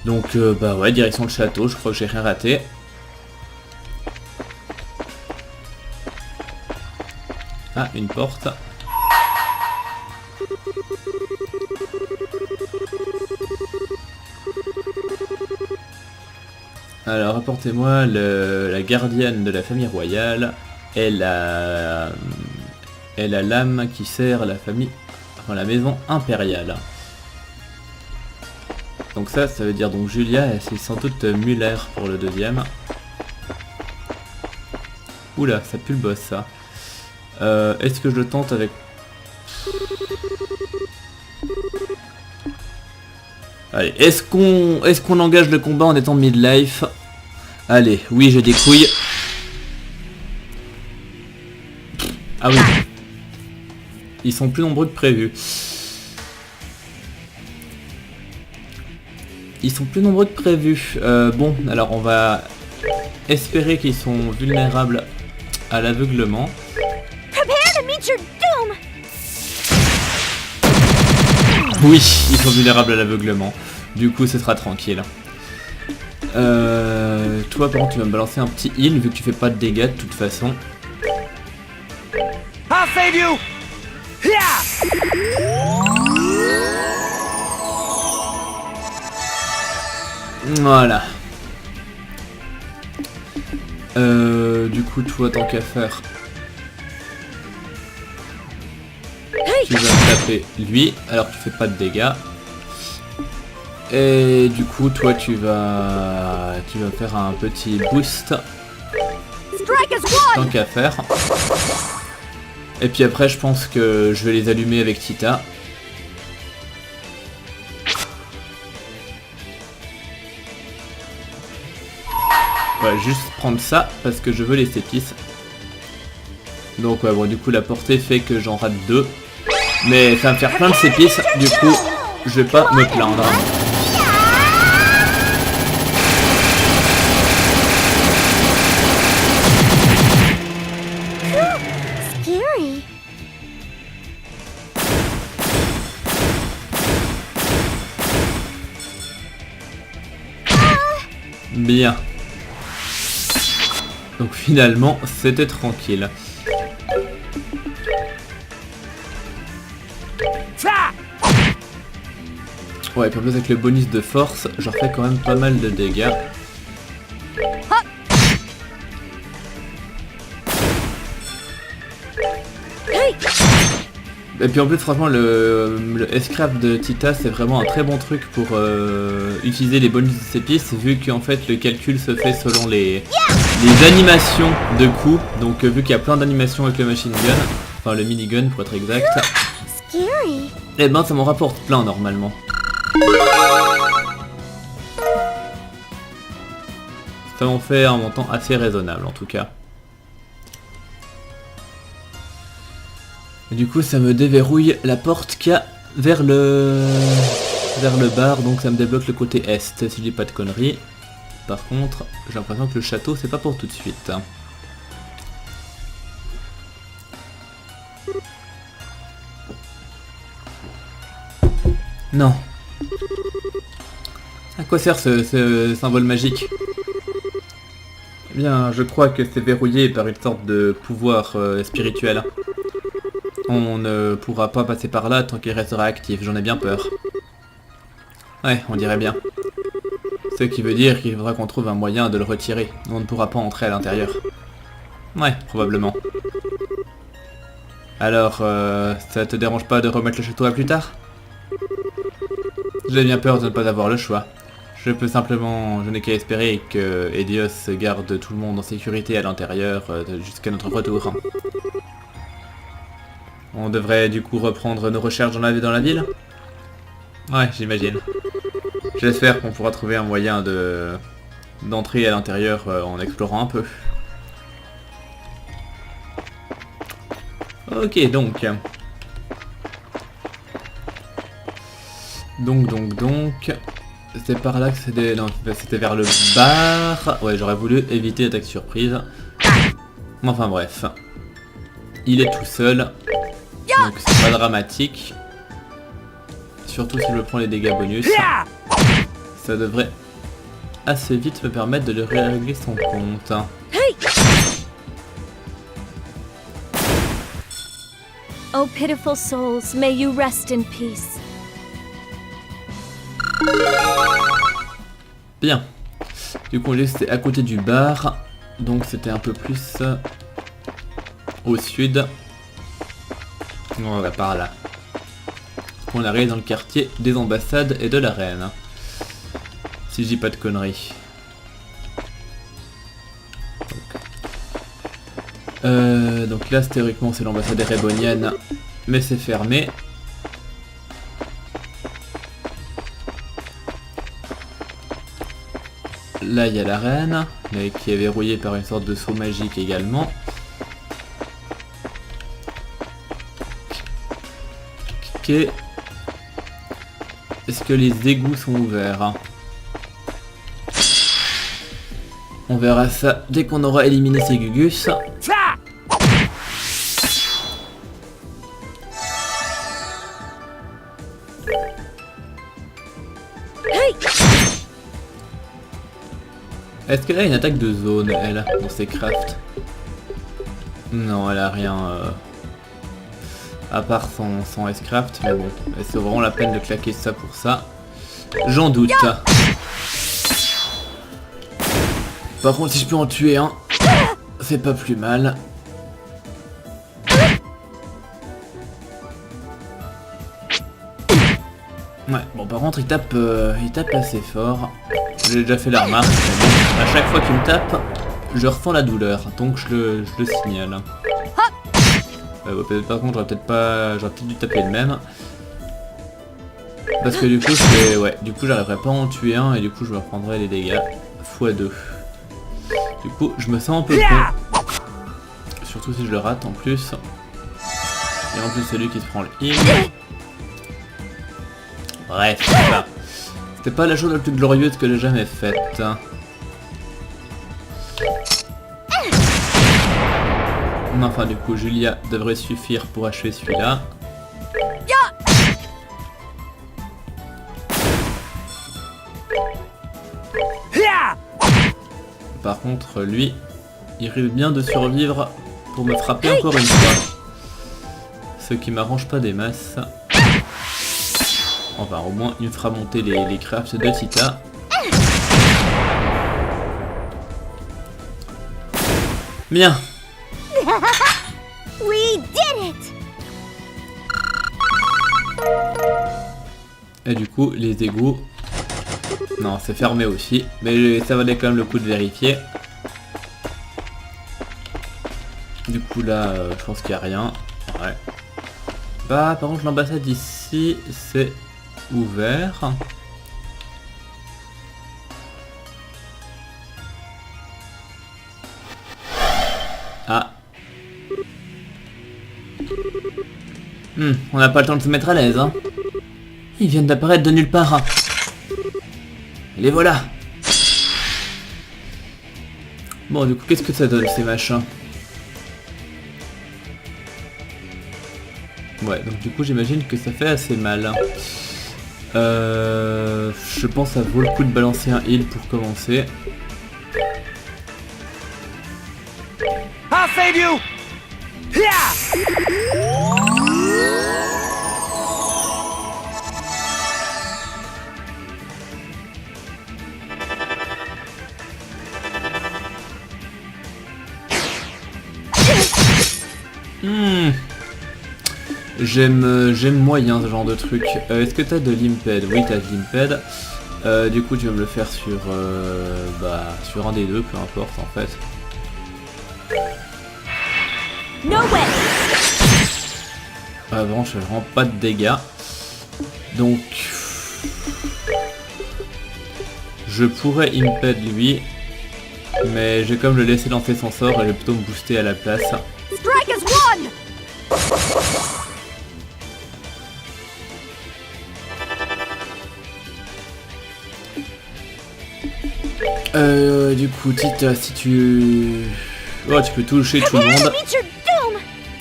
Donc bah ouais, direction le château, je crois que j'ai rien raté. Ah, une porte. Alors apportez-moi la gardienne de la famille royale et la lame qui sert la famille, enfin la maison impériale. Donc ça veut dire donc Julia et c'est sans doute Muller pour le deuxième. Oula, ça pue le boss ça. Est-ce que je le tente avec... Allez, est-ce qu'on engage le combat en étant midlife? Allez, oui, je découille. Ah oui. Ils sont plus nombreux que prévu. Ils sont plus nombreux que prévu. Bon, alors on va espérer qu'ils sont vulnérables à l'aveuglement. Oui, ils sont vulnérables à l'aveuglement. Du coup, ce sera tranquille. Toi, par contre, tu vas me balancer un petit heal vu que tu fais pas de dégâts de toute façon. I'll save you! Voilà. Du coup, toi, tant qu'à faire, tu vas me taper lui, alors que tu fais pas de dégâts. Et du coup, toi, tu vas faire un petit boost. Tant qu'à faire. Et puis après, je pense que je vais les allumer avec Tita. Ouais, juste prendre ça parce que je veux les épices. Donc ouais, bon, du coup la portée fait que j'en rate 2. Mais ça va me faire plein de sépices, du coup je vais pas me plaindre. Scary. Bien. Donc finalement, c'était tranquille. Ouais, et puis en plus avec le bonus de force, je refais quand même pas mal de dégâts. Et puis en plus franchement le S-Craft de Tita c'est vraiment un très bon truc pour utiliser les bonus de ses pistes vu qu'en fait le calcul se fait selon les animations de coups. Donc vu qu'il y a plein d'animations avec le machine gun, enfin le minigun pour être exact, Scary. et ben ça m'en rapporte plein normalement. Ça m'en fait un montant assez raisonnable en tout cas. Et du coup ça me déverrouille la porte qu'il y a vers le bar, donc ça me débloque le côté est si je dis pas de conneries. Par contre j'ai l'impression que le château c'est pas pour tout de suite. Non. À quoi sert ce symbole magique? Eh bien je crois que c'est verrouillé par une sorte de pouvoir spirituel. On ne pourra pas passer par là tant qu'il restera actif, j'en ai bien peur. Ouais, on dirait bien. Ce qui veut dire qu'il faudra qu'on trouve un moyen de le retirer. On ne pourra pas entrer à l'intérieur. Ouais, probablement. Alors, ça te dérange pas de remettre le château à plus tard? J'ai bien peur de ne pas avoir le choix. Je n'ai qu'à espérer que Edios garde tout le monde en sécurité à l'intérieur jusqu'à notre retour. On devrait du coup reprendre nos recherches dans la ville? Ouais, j'imagine. J'espère qu'on pourra trouver un moyen d'entrer à l'intérieur en explorant un peu. Ok, donc. Donc. C'est par là que c'était... Non, c'était vers le bar. Ouais, j'aurais voulu éviter l'attaque surprise. Enfin bref. Il est tout seul. Donc c'est pas dramatique. Surtout si je prends les dégâts bonus. Ça devrait assez vite me permettre de lui régler son compte. Oh pitiful souls, may you rest in peace. Bien. Du coup c'était à côté du bar. Donc c'était un peu plus au sud. On va par là. On arrive dans le quartier des ambassades et de la reine. Si je dis pas de conneries. Donc là, théoriquement, c'est l'ambassade érébonienne, mais c'est fermé. Là, il y a la reine, mais qui est verrouillée par une sorte de sceau magique également. Ok. Est-ce que les égouts sont ouverts? On verra ça dès qu'on aura éliminé ces Gugus. Est-ce qu'elle a une attaque de zone, elle, dans ses crafts? Non, elle a rien, à part son S-craft, mais bon, c'est vraiment la peine de claquer ça pour ça. J'en doute. Par contre, si je peux en tuer un, c'est pas plus mal. Ouais, bon par contre il tape assez fort. J'ai déjà fait la remarque. À chaque fois qu'il me tape, je ressens la douleur, donc je le signale. Par contre, j'aurais peut-être dû taper le même. Parce que du coup, j'arriverai pas à en tuer un et du coup je me reprendrai les dégâts x2. Du coup, je me sens un peu con. Surtout si je le rate en plus. Et en plus, c'est lui qui se prend le heal. Bref, voilà. C'était pas la chose la plus glorieuse que j'ai jamais faite. Mais enfin, du coup, Julia devrait suffire pour achever celui-là. Par contre, lui, il risque bien de survivre pour me frapper encore une fois. Ce qui m'arrange pas des masses. Enfin, au moins, il me fera monter les crafts de Tita. Bien. We did it! Et du coup, les égouts... Non, c'est fermé aussi. Mais ça valait quand même le coup de vérifier. Du coup, là, je pense qu'il n'y a rien. Ouais. Bah, par contre, l'ambassade ici, c'est ouvert. Ah. On n'a pas le temps de se mettre à l'aise, hein. Ils viennent d'apparaître de nulle part. Les voilà. Bon, du coup, qu'est-ce que ça donne, ces machins? Ouais, donc du coup, j'imagine que ça fait assez mal. Je pense que ça vaut le coup de balancer un heal pour commencer. I'll save you! J'aime moyen ce genre de truc. Est-ce que t'as de l'imped? Oui, t'as de l'imped. Du coup, tu vas me le faire sur, sur un des deux, peu importe en fait. No way! Bon, je fais vraiment pas de dégâts. Donc... Je pourrais imped lui. Mais je vais comme le laisser lancer son sort et je vais plutôt me booster à la place. Strike as one! Du coup, Tita, si tu... Oh, tu peux toucher tout le monde.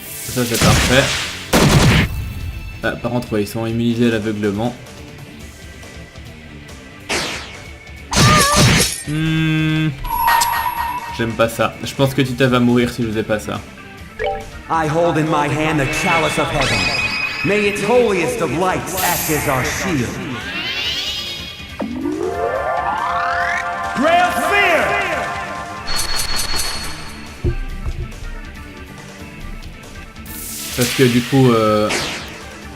Ça, c'est parfait. Ah, par contre, ouais, ils sont immunisés à l'aveuglement. J'aime pas ça. Je pense que Tita va mourir si je faisais pas ça. I hold in my hand the chalice of heaven. May its holiest of lights act as our shield. Grail Fear! Parce que du coup,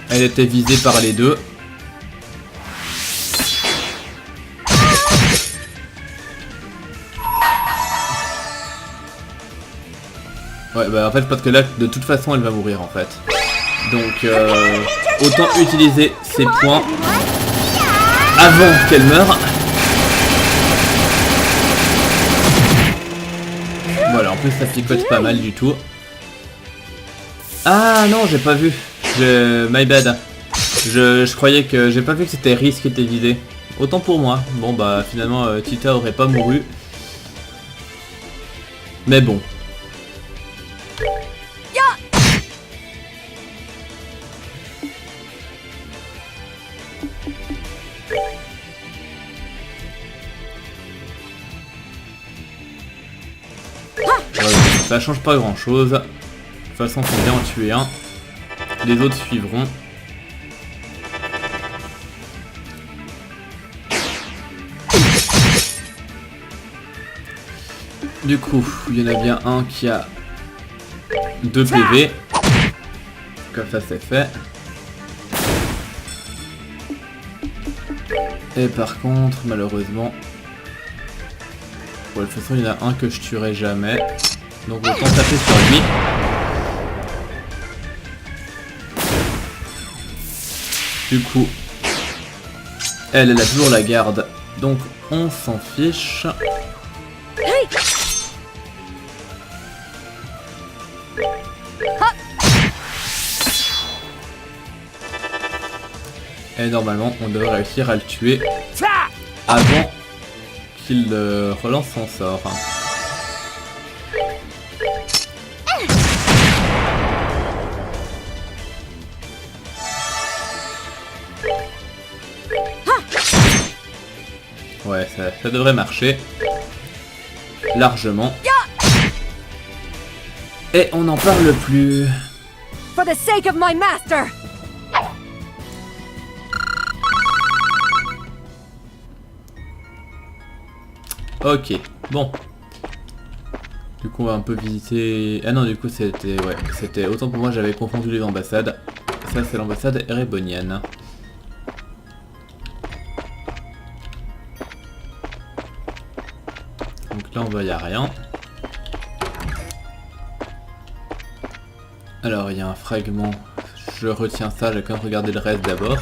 elle était visée par les deux. Ouais, bah en fait, parce que là, de toute façon, elle va mourir en fait. Donc, autant utiliser ses points avant qu'elle meure. Voilà, en plus, ça picote pas mal du tout. Ah non, j'ai pas vu. My bad. Je croyais que... J'ai pas vu que c'était Riz qui était visé. Autant pour moi. Bon bah finalement Tita aurait pas mouru. Mais bon. Ouais, ça change pas grand chose. De toute façon, faut bien en tuer un. Les autres suivront. Du coup, il y en a bien un qui a 2 PV. Comme ça, c'est fait. Et par contre, malheureusement... Bon, de toute façon, il y en a un que je tuerai jamais. Donc autant taper sur lui. Du coup, elle a toujours la garde. Donc on s'en fiche. Et normalement, on devrait réussir à le tuer avant qu'il relance son sort. Ouais, ça devrait marcher. Largement. Et on n'en parle plus. For the sake of my master. Ok, bon. Du coup on va un peu visiter... Ah non, du coup c'était... Ouais, c'était... Autant pour moi j'avais confondu les ambassades. Ça c'est l'ambassade érébonienne. Donc là on voit, y a rien. Alors il y a un fragment. Je retiens ça, j'ai quand même regardé le reste d'abord.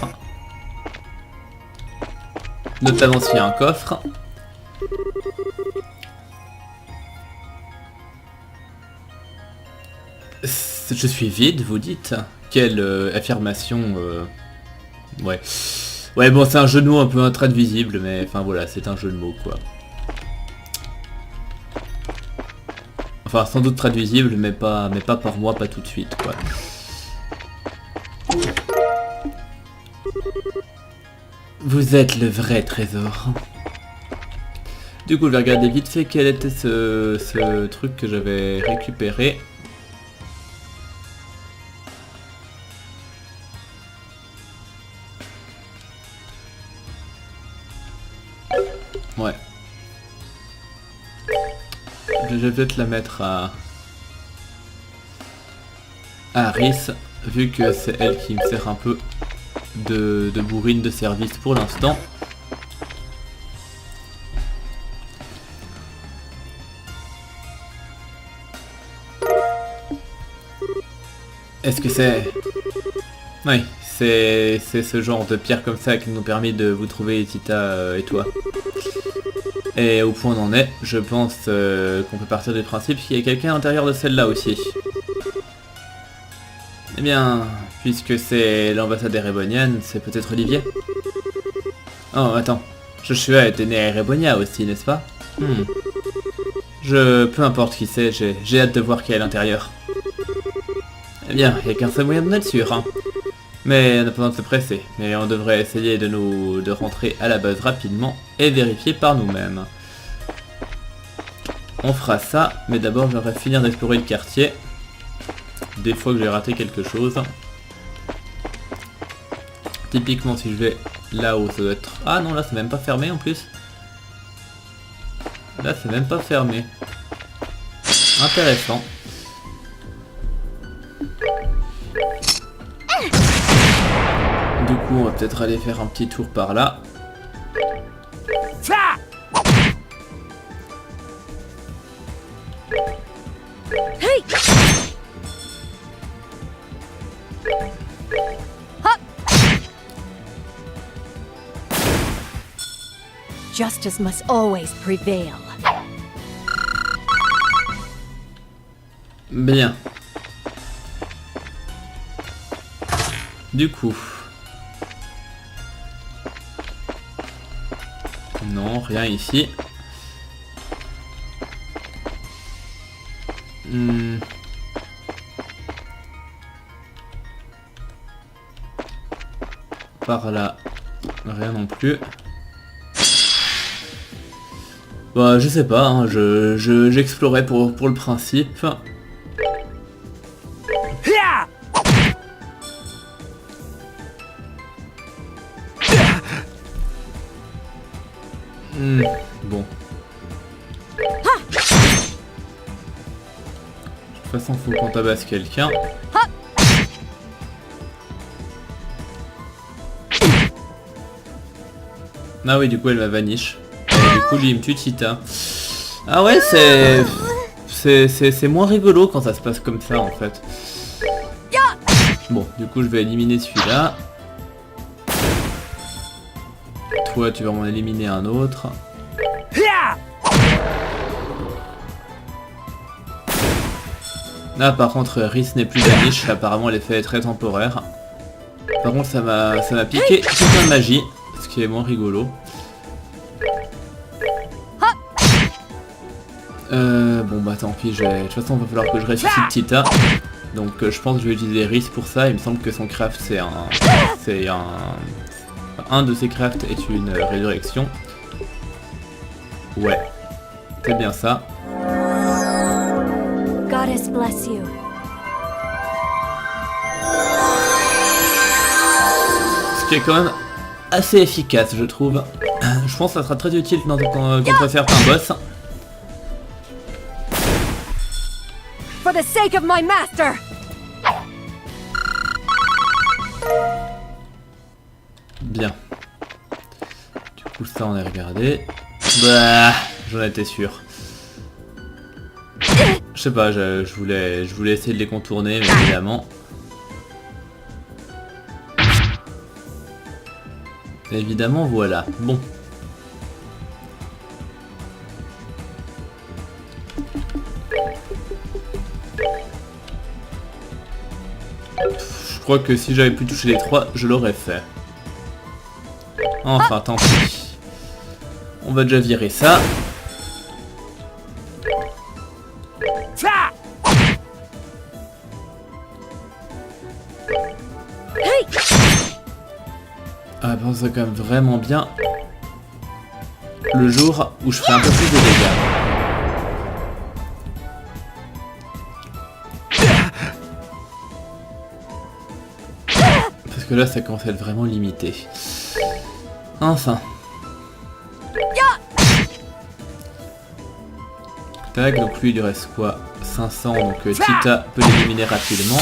Notamment s'il y a un coffre. Je suis vide, vous dites? Quelle affirmation Ouais. Ouais, bon, c'est un jeu de mots un peu intraduisible, mais enfin voilà, c'est un jeu de mots, quoi. Enfin, sans doute traduisible, mais pas par moi, pas tout de suite, quoi. Vous êtes le vrai trésor. Du coup, je vais regarder vite fait quel était ce truc que j'avais récupéré. Ouais. Je vais peut-être la mettre à Riz, vu que c'est elle qui me sert un peu de bourrine de service pour l'instant. Est-ce que c'est... Oui, c'est ce genre de pierre comme ça qui nous permet de vous trouver, Tita et toi. Et au point où on en est, je pense qu'on peut partir du principe qu'il y a quelqu'un à l'intérieur de celle-là aussi. Eh bien, puisque c'est l'ambassade érébonienne, c'est peut-être Olivier. Oh, attends. Joshua était né à Erebonia aussi, n'est-ce pas? Peu importe qui c'est, j'ai hâte de voir qui est à l'intérieur. Eh bien, il n'y a qu'un seul moyen d'en être sûr, hein. Mais on n'a pas besoin de se presser. Mais on devrait essayer de rentrer à la base rapidement et vérifier par nous-mêmes. On fera ça, mais d'abord j'aimerais finir d'explorer le quartier. Des fois que j'ai raté quelque chose. Typiquement si je vais là-haut, ça doit être... Ah non, là c'est même pas fermé en plus. Là c'est même pas fermé. Intéressant. Du coup, on va peut-être aller faire un petit tour par là. Justice must always prevail. Bien. Du coup. Non, rien ici. Par là, rien non plus. Bah, je sais pas, hein, j'explorais pour le principe. Bon. De toute façon, faut qu'on tabasse quelqu'un. Ah oui, du coup, elle va vanish. Et du coup, lui, il me tue Tita. Ah ouais, c'est moins rigolo quand ça se passe comme ça, en fait. Bon, du coup, je vais éliminer celui-là. Toi, tu vas en éliminer un autre. Là, par contre, Rhys n'est plus vanish. Apparemment, l'effet est très temporaire. Par contre, ça m'a piqué toute la magie. Ce qui est moins rigolo. Bon bah tant pis, de toute façon il va falloir que je ressuscite Tita. Donc je pense que je vais utiliser Rhys pour ça. Il me semble que son craft un de ses crafts est une résurrection. Ouais, c'est bien ça. Goddess bless you. Ce qui est quand même assez efficace, je trouve. Je pense que ça sera très utile contre certains boss. For the sake of my master. Bien. Du coup ça on a regardé. Bah, j'en étais sûr. Je sais pas, je voulais essayer de les contourner, mais évidemment. Évidemment, voilà. Bon. Je crois que si j'avais pu toucher les trois, je l'aurais fait. Enfin, tant pis. On va déjà virer ça. Ah ben c'est quand même vraiment bien le jour où je fais un peu plus de dégâts. Parce que là ça commence à être vraiment limité. Enfin. Tac, donc lui il lui reste quoi? 500, donc Tita peut l'éliminer rapidement.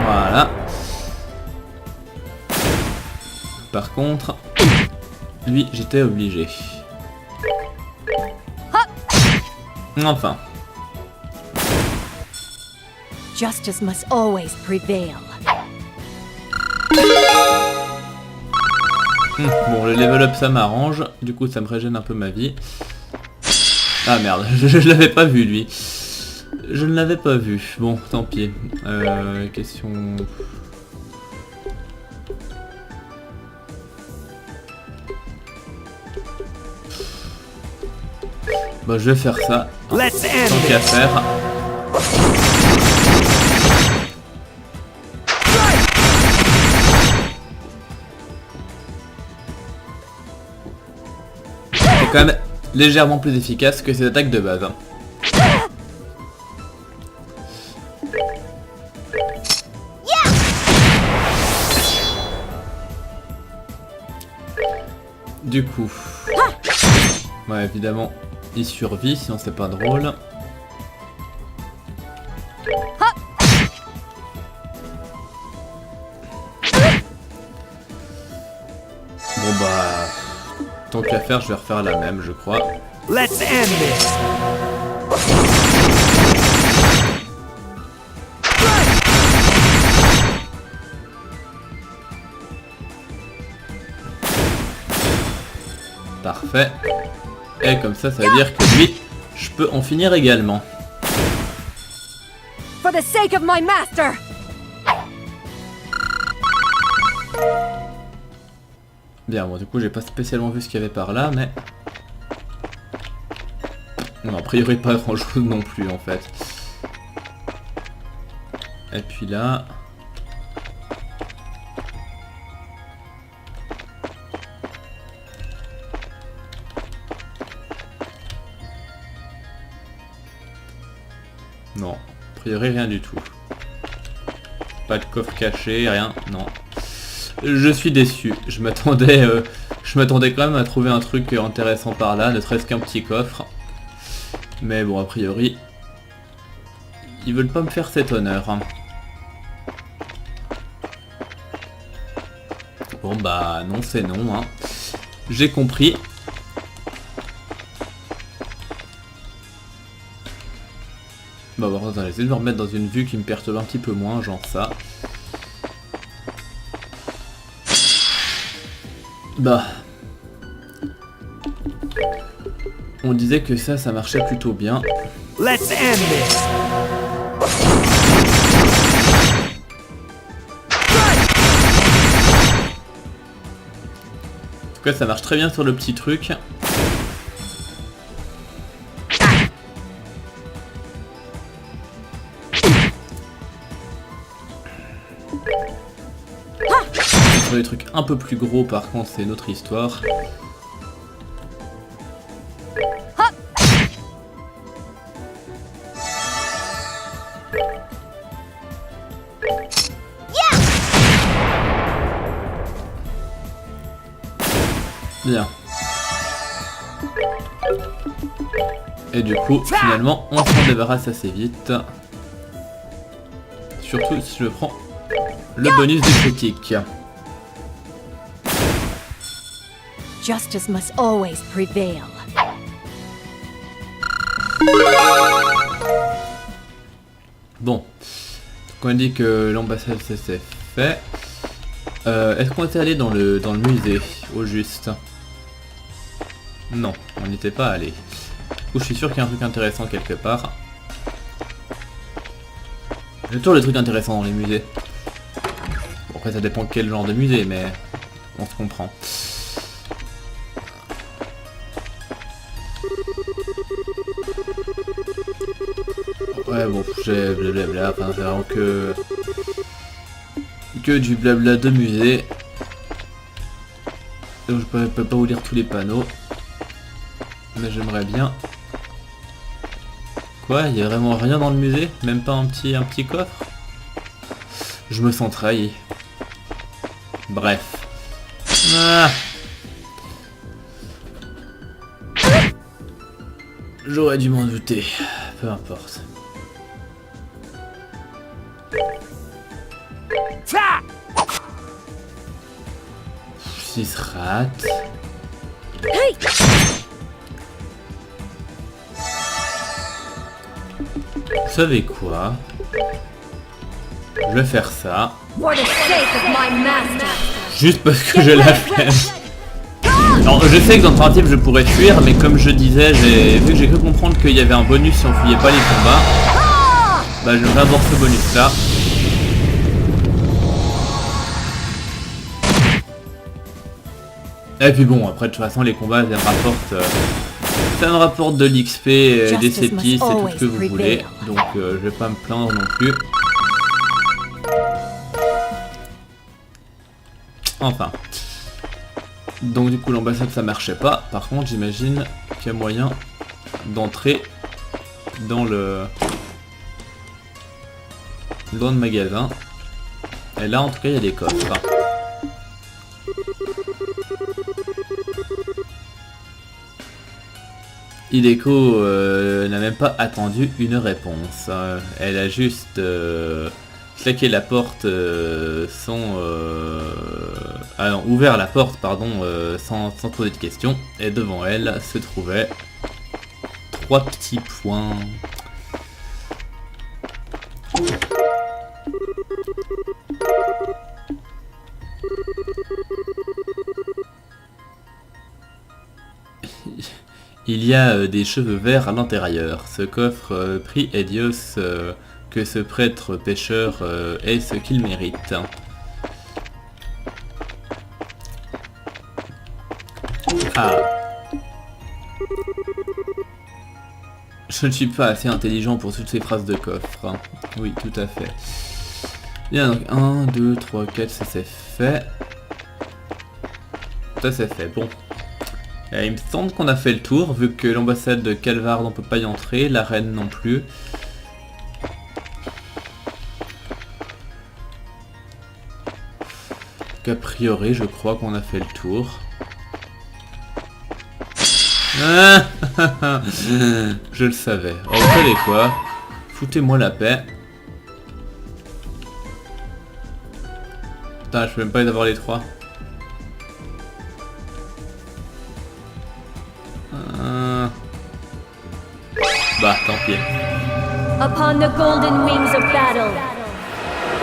Voilà. Par contre, lui, j'étais obligé. Enfin. Justice must always prevail. Bon, le level up ça m'arrange. Du coup, ça me régène un peu ma vie. Ah merde, je l'avais pas vu lui. Je ne l'avais pas vu. Bon, tant pis. Question... Bah je vais faire ça. Tant qu'à faire. C'est quand même légèrement plus efficace que ces attaques de base. Du coup, ouais, évidemment, il survit, sinon c'est pas drôle. Bon bah, tant qu'à faire, je vais refaire la même, je crois. Let's end this. Parfait. Et comme ça veut dire que lui, je peux en finir également. For the sake of my master. Bien, bon, du coup, j'ai pas spécialement vu ce qu'il y avait par là, mais... Non, a priori, pas grand-chose non plus, en fait. Et puis là... Non, a priori, rien du tout. Pas de coffre caché, rien, non. Je suis déçu. Je m'attendais quand même à trouver un truc intéressant par là, ne serait-ce qu'un petit coffre. Mais bon, a priori, ils veulent pas me faire cet honneur. Bon bah non, c'est non. Hein. J'ai compris. Bah on va essayer de me remettre dans une vue qui me perturbe un petit peu moins, genre ça. Bah... On disait que ça marchait plutôt bien. Let's end this. En tout cas, ça marche très bien sur le petit truc. Sur les trucs un peu plus gros, par contre, c'est une autre histoire. Bien. Et du coup, finalement, on s'en débarrasse assez vite. Surtout si je prends le bonus de critique. Justice must always prevail. Bon. Donc on a dit que l'ambassade c'est fait. Est-ce qu'on était allé dans le musée, au juste? Non, on n'y était pas allé. Du coup, je suis sûr qu'il y a un truc intéressant quelque part. J'ai toujours des trucs intéressants dans les musées. Bon, après, ça dépend quel genre de musée, mais on se comprend. Ouais, bon, j'ai blablabla, enfin, c'est vraiment que du blabla de musée. Donc je peux pas vous lire tous les panneaux. Mais j'aimerais bien. Quoi? Il y a vraiment rien dans le musée? Même pas un petit coffre? Je me sens trahi. Bref. Ah. J'aurais dû m'en douter. Peu importe. 6 rats. Vous savez quoi? Je vais faire ça. Juste parce que j'ai la flemme. Alors je sais que dans le principe je pourrais fuir, mais comme je disais, vu que j'ai cru comprendre qu'il y avait un bonus si on fuyait pas les combats, bah je vais avoir ce bonus là. Et puis bon, après de toute façon les combats ça me rapporte de l'XP, des CP, c'est tout ce que vous voulez, donc je vais pas me plaindre non plus. Enfin. Donc du coup l'ambassade ça marchait pas, par contre j'imagine qu'il y a moyen d'entrer dans le magasin. Et là en tout cas il y a des coffres. Hideko n'a même pas attendu une réponse. Elle a juste claqué la porte ouvert la porte pardon sans poser de questions. Et devant elle se trouvaient 3 petits points. Il y a des cheveux verts à l'intérieur. Ce coffre prie Edios que ce prêtre pêcheur est ce qu'il mérite. Ah. Je ne suis pas assez intelligent pour toutes ces phrases de coffre. Hein. Oui, tout à fait. Bien, donc 1, 2, 3, 4, ça c'est fait. Ça c'est fait, bon. Il me semble qu'on a fait le tour, vu que l'ambassade de Calvard on peut pas y entrer, la reine non plus. A priori, je crois qu'on a fait le tour. Ah je le savais. Oh, vous savez quoi? Foutez-moi la paix. Putain, je peux même pas les avoir les trois. Bah, tant pis. Upon the golden wings of battle.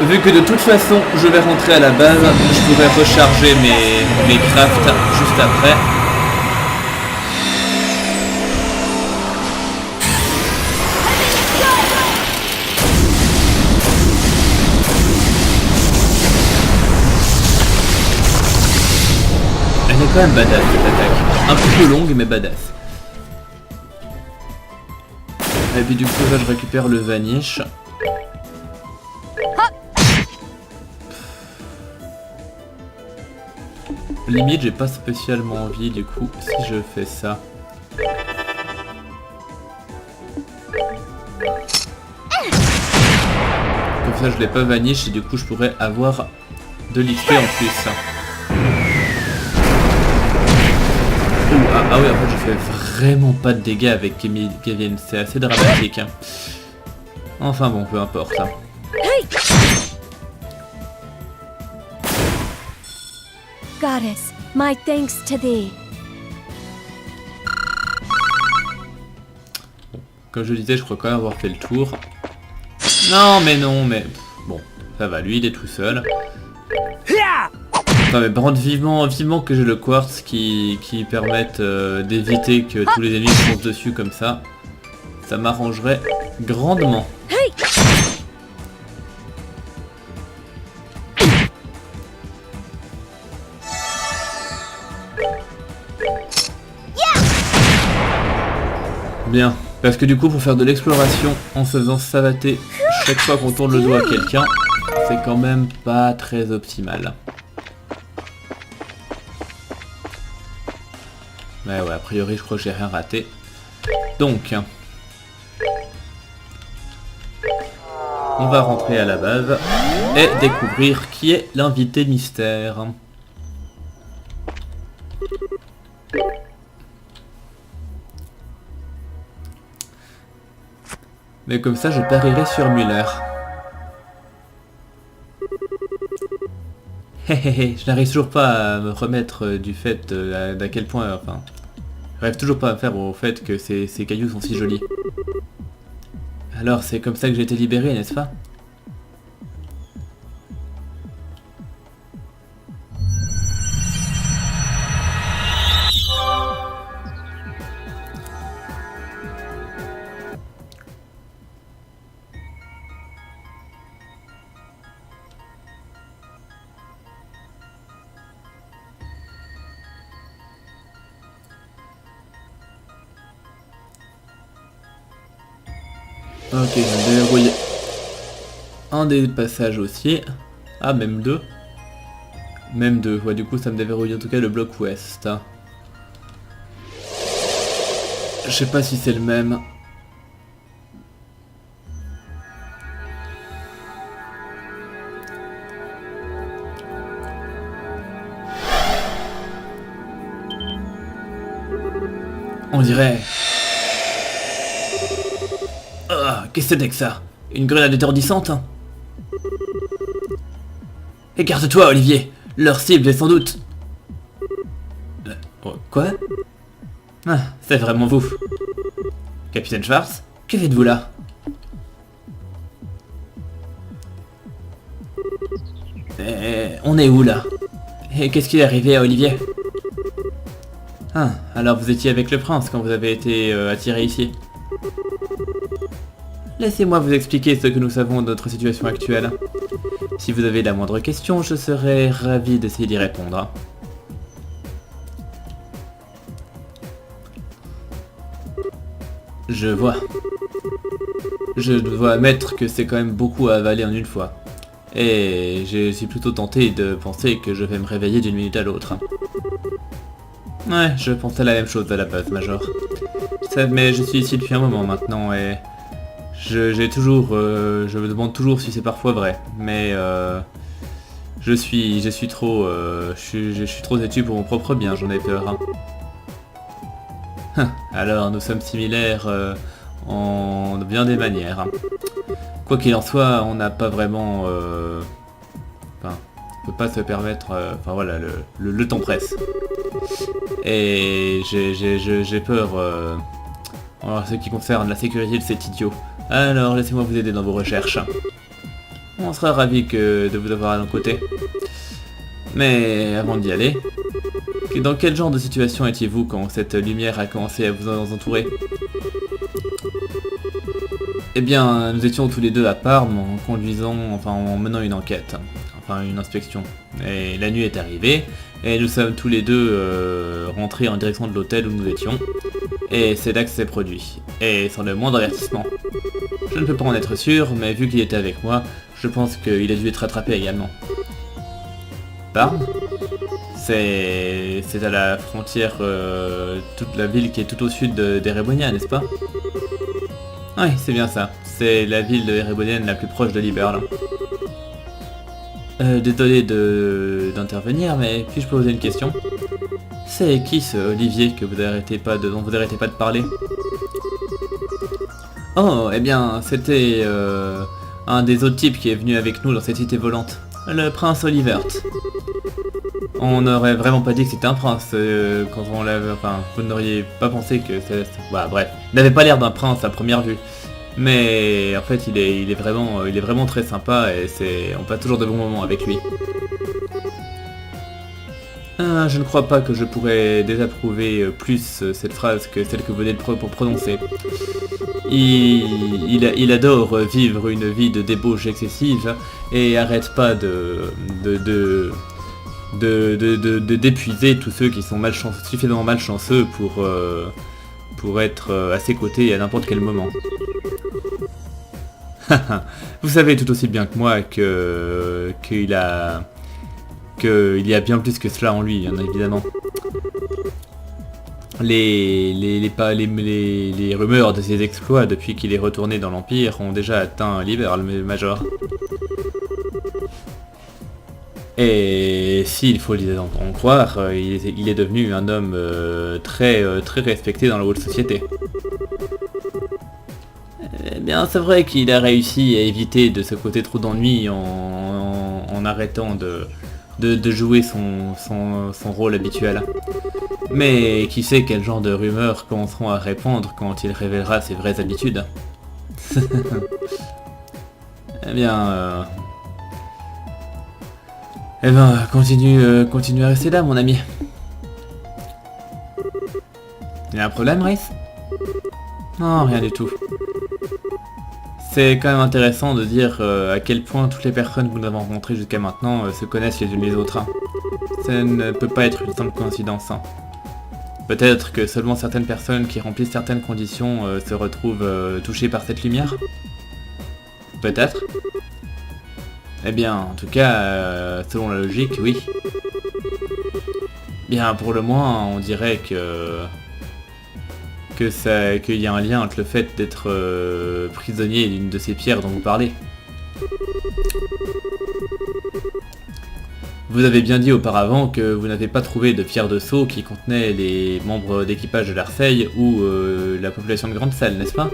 Vu que de toute façon, je vais rentrer à la base, je pourrais recharger mes crafts juste après. Elle est quand même badass cette attaque. Un peu longue mais badass. Et puis du coup là je récupère le vanish. Limite j'ai pas spécialement envie du coup si je fais ça. Comme ça je l'ai pas vanish et du coup je pourrais avoir de l'XP en plus. Ah oui, en fait je fais vraiment pas de dégâts avec Kevin, c'est assez dramatique. Hein. Enfin bon, peu importe. Hein. Goddess, my thanks to thee. Comme je disais, je crois quand même avoir fait le tour. Non, mais bon, ça va, lui il est tout seul. Enfin, mais par contre, vivement que j'ai le quartz qui permette d'éviter que tous les ennemis foncent dessus comme ça. Ça m'arrangerait grandement. Bien, parce que du coup pour faire de l'exploration en se faisant savater chaque fois qu'on tourne le dos à quelqu'un, c'est quand même pas très optimal. Ouais, a priori je crois que j'ai rien raté. Donc, on va rentrer à la base et découvrir qui est l'invité mystère. Mais comme ça je parierai sur Muller. Je n'arrive toujours pas à me remettre du fait d'à quel point, enfin, j'arrive toujours pas à me faire au fait que ces cailloux sont si jolis. Alors c'est comme ça que j'ai été libéré, n'est-ce pas? Ok, je vais déverrouiller un des passages aussi. Ah, même deux. Même deux, ouais, du coup ça me déverrouille en tout cas le bloc ouest. Je sais pas si c'est le même. On dirait... Qu'est-ce que c'était que ça? Une grenade étourdissante? Écarte-toi, Olivier! Leur cible est sans doute... quoi? Ah, c'est vraiment vous. Capitaine Schwartz, que faites-vous là? On est où là? Et qu'est-ce qui est arrivé à Olivier? Ah, alors vous étiez avec le prince quand vous avez été attiré ici. Laissez-moi vous expliquer ce que nous savons de notre situation actuelle. Si vous avez la moindre question, je serai ravi d'essayer d'y répondre. Je vois. Je dois admettre que c'est quand même beaucoup à avaler en une fois. Et je suis plutôt tenté de penser que je vais me réveiller d'une minute à l'autre. Ouais, je pensais la même chose à la base, Major. Mais je suis ici depuis un moment maintenant et... je me demande toujours si c'est parfois vrai. Mais je suis trop têtu pour mon propre bien, j'en ai peur. Alors nous sommes similaires en bien des manières. Quoi qu'il en soit, on n'a pas vraiment... Enfin, on peut pas se permettre... Enfin voilà, le temps presse. Et j'ai peur en ce qui concerne la sécurité de cet idiot. Alors laissez-moi vous aider dans vos recherches. On sera ravis de vous avoir à nos côtés. Mais avant d'y aller, dans quel genre de situation étiez-vous quand cette lumière a commencé à vous entourer? Eh bien, nous étions tous les deux à Parme en menant une enquête, enfin une inspection. Et la nuit est arrivée, et nous sommes tous les deux rentrés en direction de l'hôtel où nous étions. Et c'est là que ça s'est produit, et sans le moindre avertissement. Je ne peux pas en être sûr, mais vu qu'il était avec moi, je pense qu'il a dû être attrapé également. Parme? C'est à la frontière, toute la ville qui est tout au sud d'Erebonia, n'est-ce pas? Oui, c'est bien ça. C'est la ville de Erebonienne la plus proche de Liberl. Désolé d'intervenir, mais puis-je poser une question? C'est qui ce Olivier que dont vous n'arrêtez pas de parler? Oh, eh bien, c'était un des autres types qui est venu avec nous dans cette cité volante. Le prince Olivert. On n'aurait vraiment pas dit que c'était un prince quand on l'avait... Enfin, vous n'auriez pas pensé que c'était... Bah, bref. Il n'avait pas l'air d'un prince à première vue. Mais en fait, il est vraiment très sympa et on passe toujours de bons moments avec lui. Je ne crois pas que je pourrais désapprouver plus cette phrase que celle que vous venez de prononcer. Il adore vivre une vie de débauche excessive et arrête pas d'épuiser tous ceux qui sont suffisamment malchanceux pour être à ses côtés à n'importe quel moment. Vous savez tout aussi bien que moi qu'il y a bien plus que cela en lui, bien évidemment. Les rumeurs de ses exploits depuis qu'il est retourné dans l'Empire ont déjà atteint Liberl, Major. Et s'il faut en croire, il est devenu un homme très respecté dans la haute société. Eh bien, c'est vrai qu'il a réussi à éviter de se côté trop d'ennuis en arrêtant de jouer son rôle habituel. Mais qui sait quel genre de rumeurs commenceront à répandre quand il révélera ses vraies habitudes. Eh bien... continue à rester là, mon ami. Il y a un problème, Rice? Non, rien du tout. C'est quand même intéressant de dire à quel point toutes les personnes que nous avons rencontrées jusqu'à maintenant se connaissent les unes les autres. Hein. Ça ne peut pas être une simple coïncidence. Hein. Peut-être que seulement certaines personnes qui remplissent certaines conditions se retrouvent touchées par cette lumière? Peut-être. Eh bien, en tout cas, selon la logique, oui. Bien, pour le moins, on dirait qu'il y a un lien entre le fait d'être prisonnier d'une de ces pierres dont vous parlez. Vous avez bien dit auparavant que vous n'avez pas trouvé de pierre de sceau qui contenait les membres d'équipage de l'Arseille ou la population de Grande Salle, n'est-ce pas?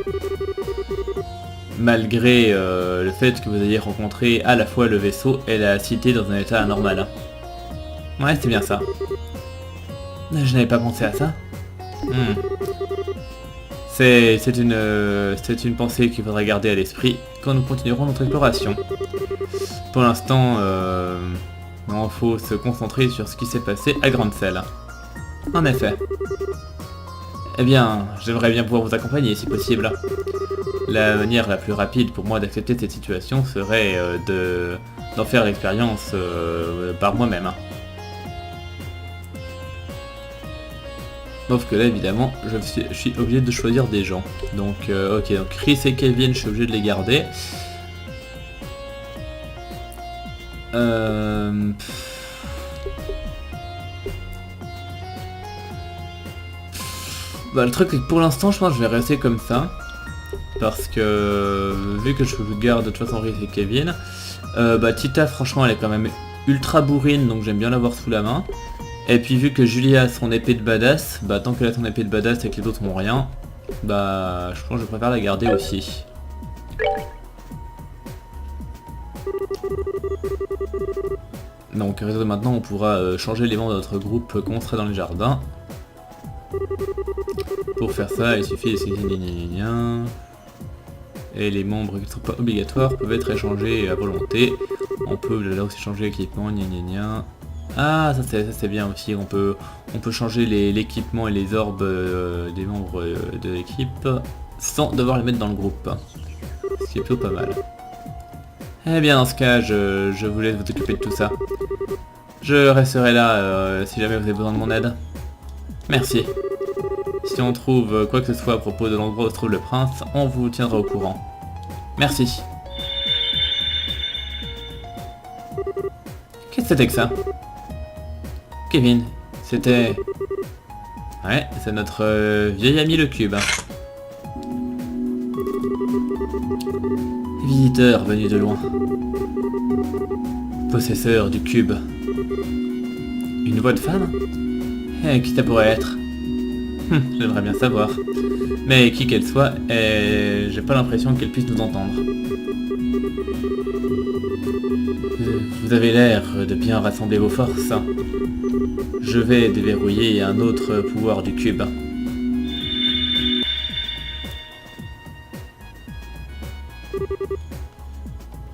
Malgré le fait que vous ayez rencontré à la fois le vaisseau et la cité dans un état anormal. Ouais, c'est bien ça. Je n'avais pas pensé à ça. C'est une pensée qu'il faudra garder à l'esprit quand nous continuerons notre exploration. Pour l'instant, il faut se concentrer sur ce qui s'est passé à Grande Salle. En effet. Eh bien, j'aimerais bien pouvoir vous accompagner si possible. La manière la plus rapide pour moi d'accepter cette situation serait d'en faire l'expérience par moi-même. Sauf que là, évidemment, je suis obligé de choisir des gens. Donc, ok, donc Chris et Kevin, je suis obligé de les garder. Bah, le truc c'est que pour l'instant, je pense que je vais rester comme ça. Parce que, vu que je garde de toute façon Chris et Kevin, bah Tita, franchement, elle est quand même ultra bourrine, donc j'aime bien l'avoir sous la main. Et puis vu que Julia a son épée de badass, bah tant qu'elle a son épée de badass et que les autres n'ont rien, bah je pense que je préfère la garder aussi. Donc maintenant on pourra changer les membres de notre groupe quand on sera dans les jardins. Pour faire ça, il suffit de saisir et les membres qui ne sont pas obligatoires peuvent être échangés à volonté. On peut là aussi changer l'équipement, Ah, ça c'est bien aussi, on peut changer l'équipement et les orbes des membres de l'équipe sans devoir les mettre dans le groupe. Ce qui est plutôt pas mal. Eh bien dans ce cas, je vous laisse vous occuper de tout ça. Je resterai là si jamais vous avez besoin de mon aide. Merci. Si on trouve quoi que ce soit à propos de l'endroit où se trouve le prince, on vous tiendra au courant. Merci. Qu'est-ce que c'était que ça? Kevin, c'était... Ouais, c'est notre vieil ami le cube. Visiteur venu de loin. Possesseur du cube. Une voix de femme? Qui ça pourrait être? J'aimerais bien savoir. Mais qui qu'elle soit, j'ai pas l'impression qu'elle puisse nous entendre. Vous avez l'air de bien rassembler vos forces. Je vais déverrouiller un autre pouvoir du cube.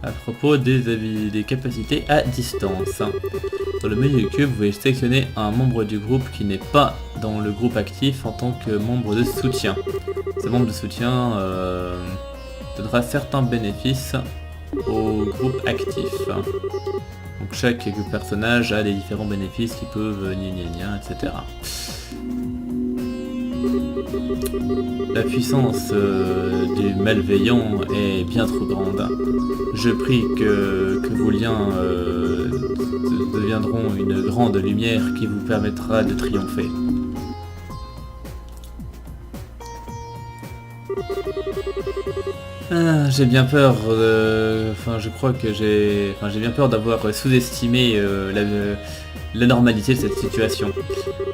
À propos des capacités à distance. Dans le menu du cube, vous pouvez sélectionner un membre du groupe qui n'est pas dans le groupe actif en tant que membre de soutien. Ce membre de soutien donnera certains bénéfices au groupe actif. Donc chaque personnage a des différents bénéfices qui peuvent etc. La puissance du malveillant est bien trop grande. Je prie que vos liens deviendront une grande lumière qui vous permettra de triompher. J'ai bien peur je crois que j'ai bien peur d'avoir sous-estimé la normalité de cette situation.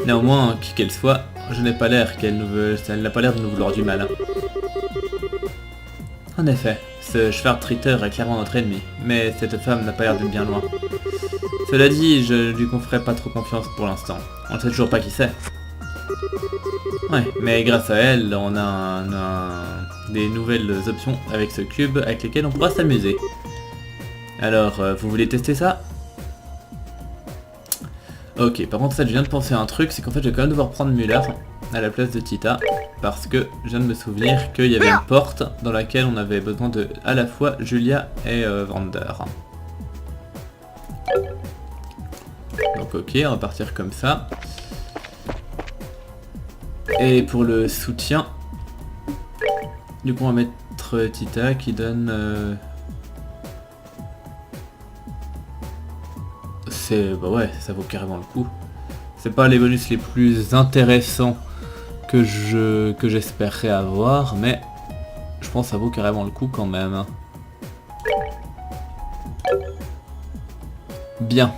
Néanmoins, qui qu'elle soit, je n'ai pas l'air elle n'a pas l'air de nous vouloir du mal. En effet, ce Schwarzritter est clairement notre ennemi, mais cette femme n'a pas l'air d'être bien loin. Cela dit, je ne lui confierai pas trop confiance pour l'instant. On ne sait toujours pas qui c'est. Ouais, mais grâce à elle, on a des nouvelles options avec ce cube avec lesquelles on pourra s'amuser. Alors, vous voulez tester ça? Ok, par contre ça je viens de penser à un truc, c'est qu'en fait je vais quand même devoir prendre Muller à la place de Tita, parce que je viens de me souvenir qu'il y avait une porte dans laquelle on avait besoin de à la fois Julia et Vander. Donc ok, on va partir comme ça. Et pour le soutien, du coup on va mettre Tita qui donne... bah ouais, ça vaut carrément le coup. C'est pas les bonus les plus intéressants que j'espérerais avoir, mais je pense que ça vaut carrément le coup quand même. Bien.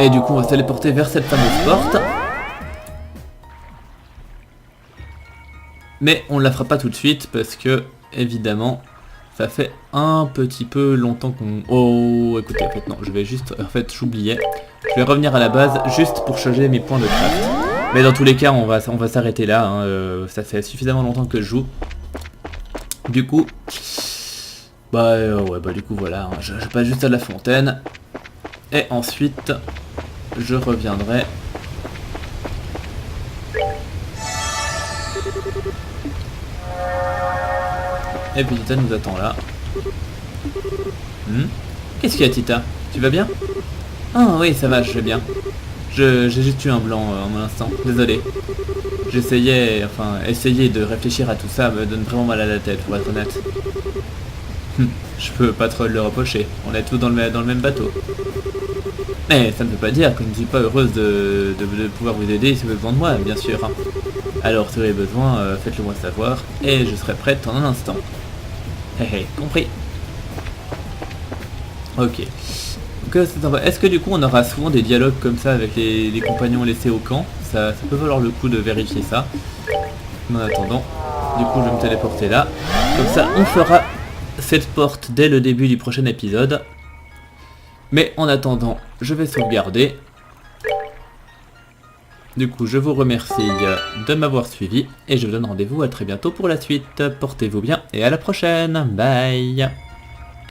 Et du coup on va se téléporter vers cette fameuse porte. Mais on la fera pas tout de suite parce que, évidemment, ça fait un petit peu longtemps qu'on... Oh, écoutez, en fait non, je vais juste... En fait, j'oubliais. Je vais revenir à la base juste pour changer mes points de craft. Mais dans tous les cas, on va s'arrêter là. Hein. Ça fait suffisamment longtemps que je joue. Du coup... Ouais, bah du coup voilà, hein, je passe juste à la fontaine. Et ensuite, je reviendrai. Et puis Tita nous attend là. Qu'est-ce qu'il y a, Tita? Tu vas bien? Ah oui, ça va, je vais bien. J'ai juste eu un blanc en un instant, désolé. Essayer de réfléchir à tout ça me donne vraiment mal à la tête, pour être honnête. Je peux pas trop le reprocher, on est tous dans le même bateau. Mais ça ne veut pas dire que je ne suis pas heureuse de pouvoir vous aider si vous avez besoin de moi, bien sûr. Alors si vous avez besoin, faites-le moi savoir, et je serai prête en un instant. Compris. Ok. Donc, est-ce que du coup on aura souvent des dialogues comme ça avec les compagnons laissés au camp? Ça peut valoir le coup de vérifier ça. Mais en attendant, du coup je vais me téléporter là. Comme ça on fera cette porte dès le début du prochain épisode. Mais en attendant, je vais sauvegarder. Du coup je vous remercie de m'avoir suivi et je vous donne rendez-vous à très bientôt pour la suite. Portez-vous bien et à la prochaine. Bye.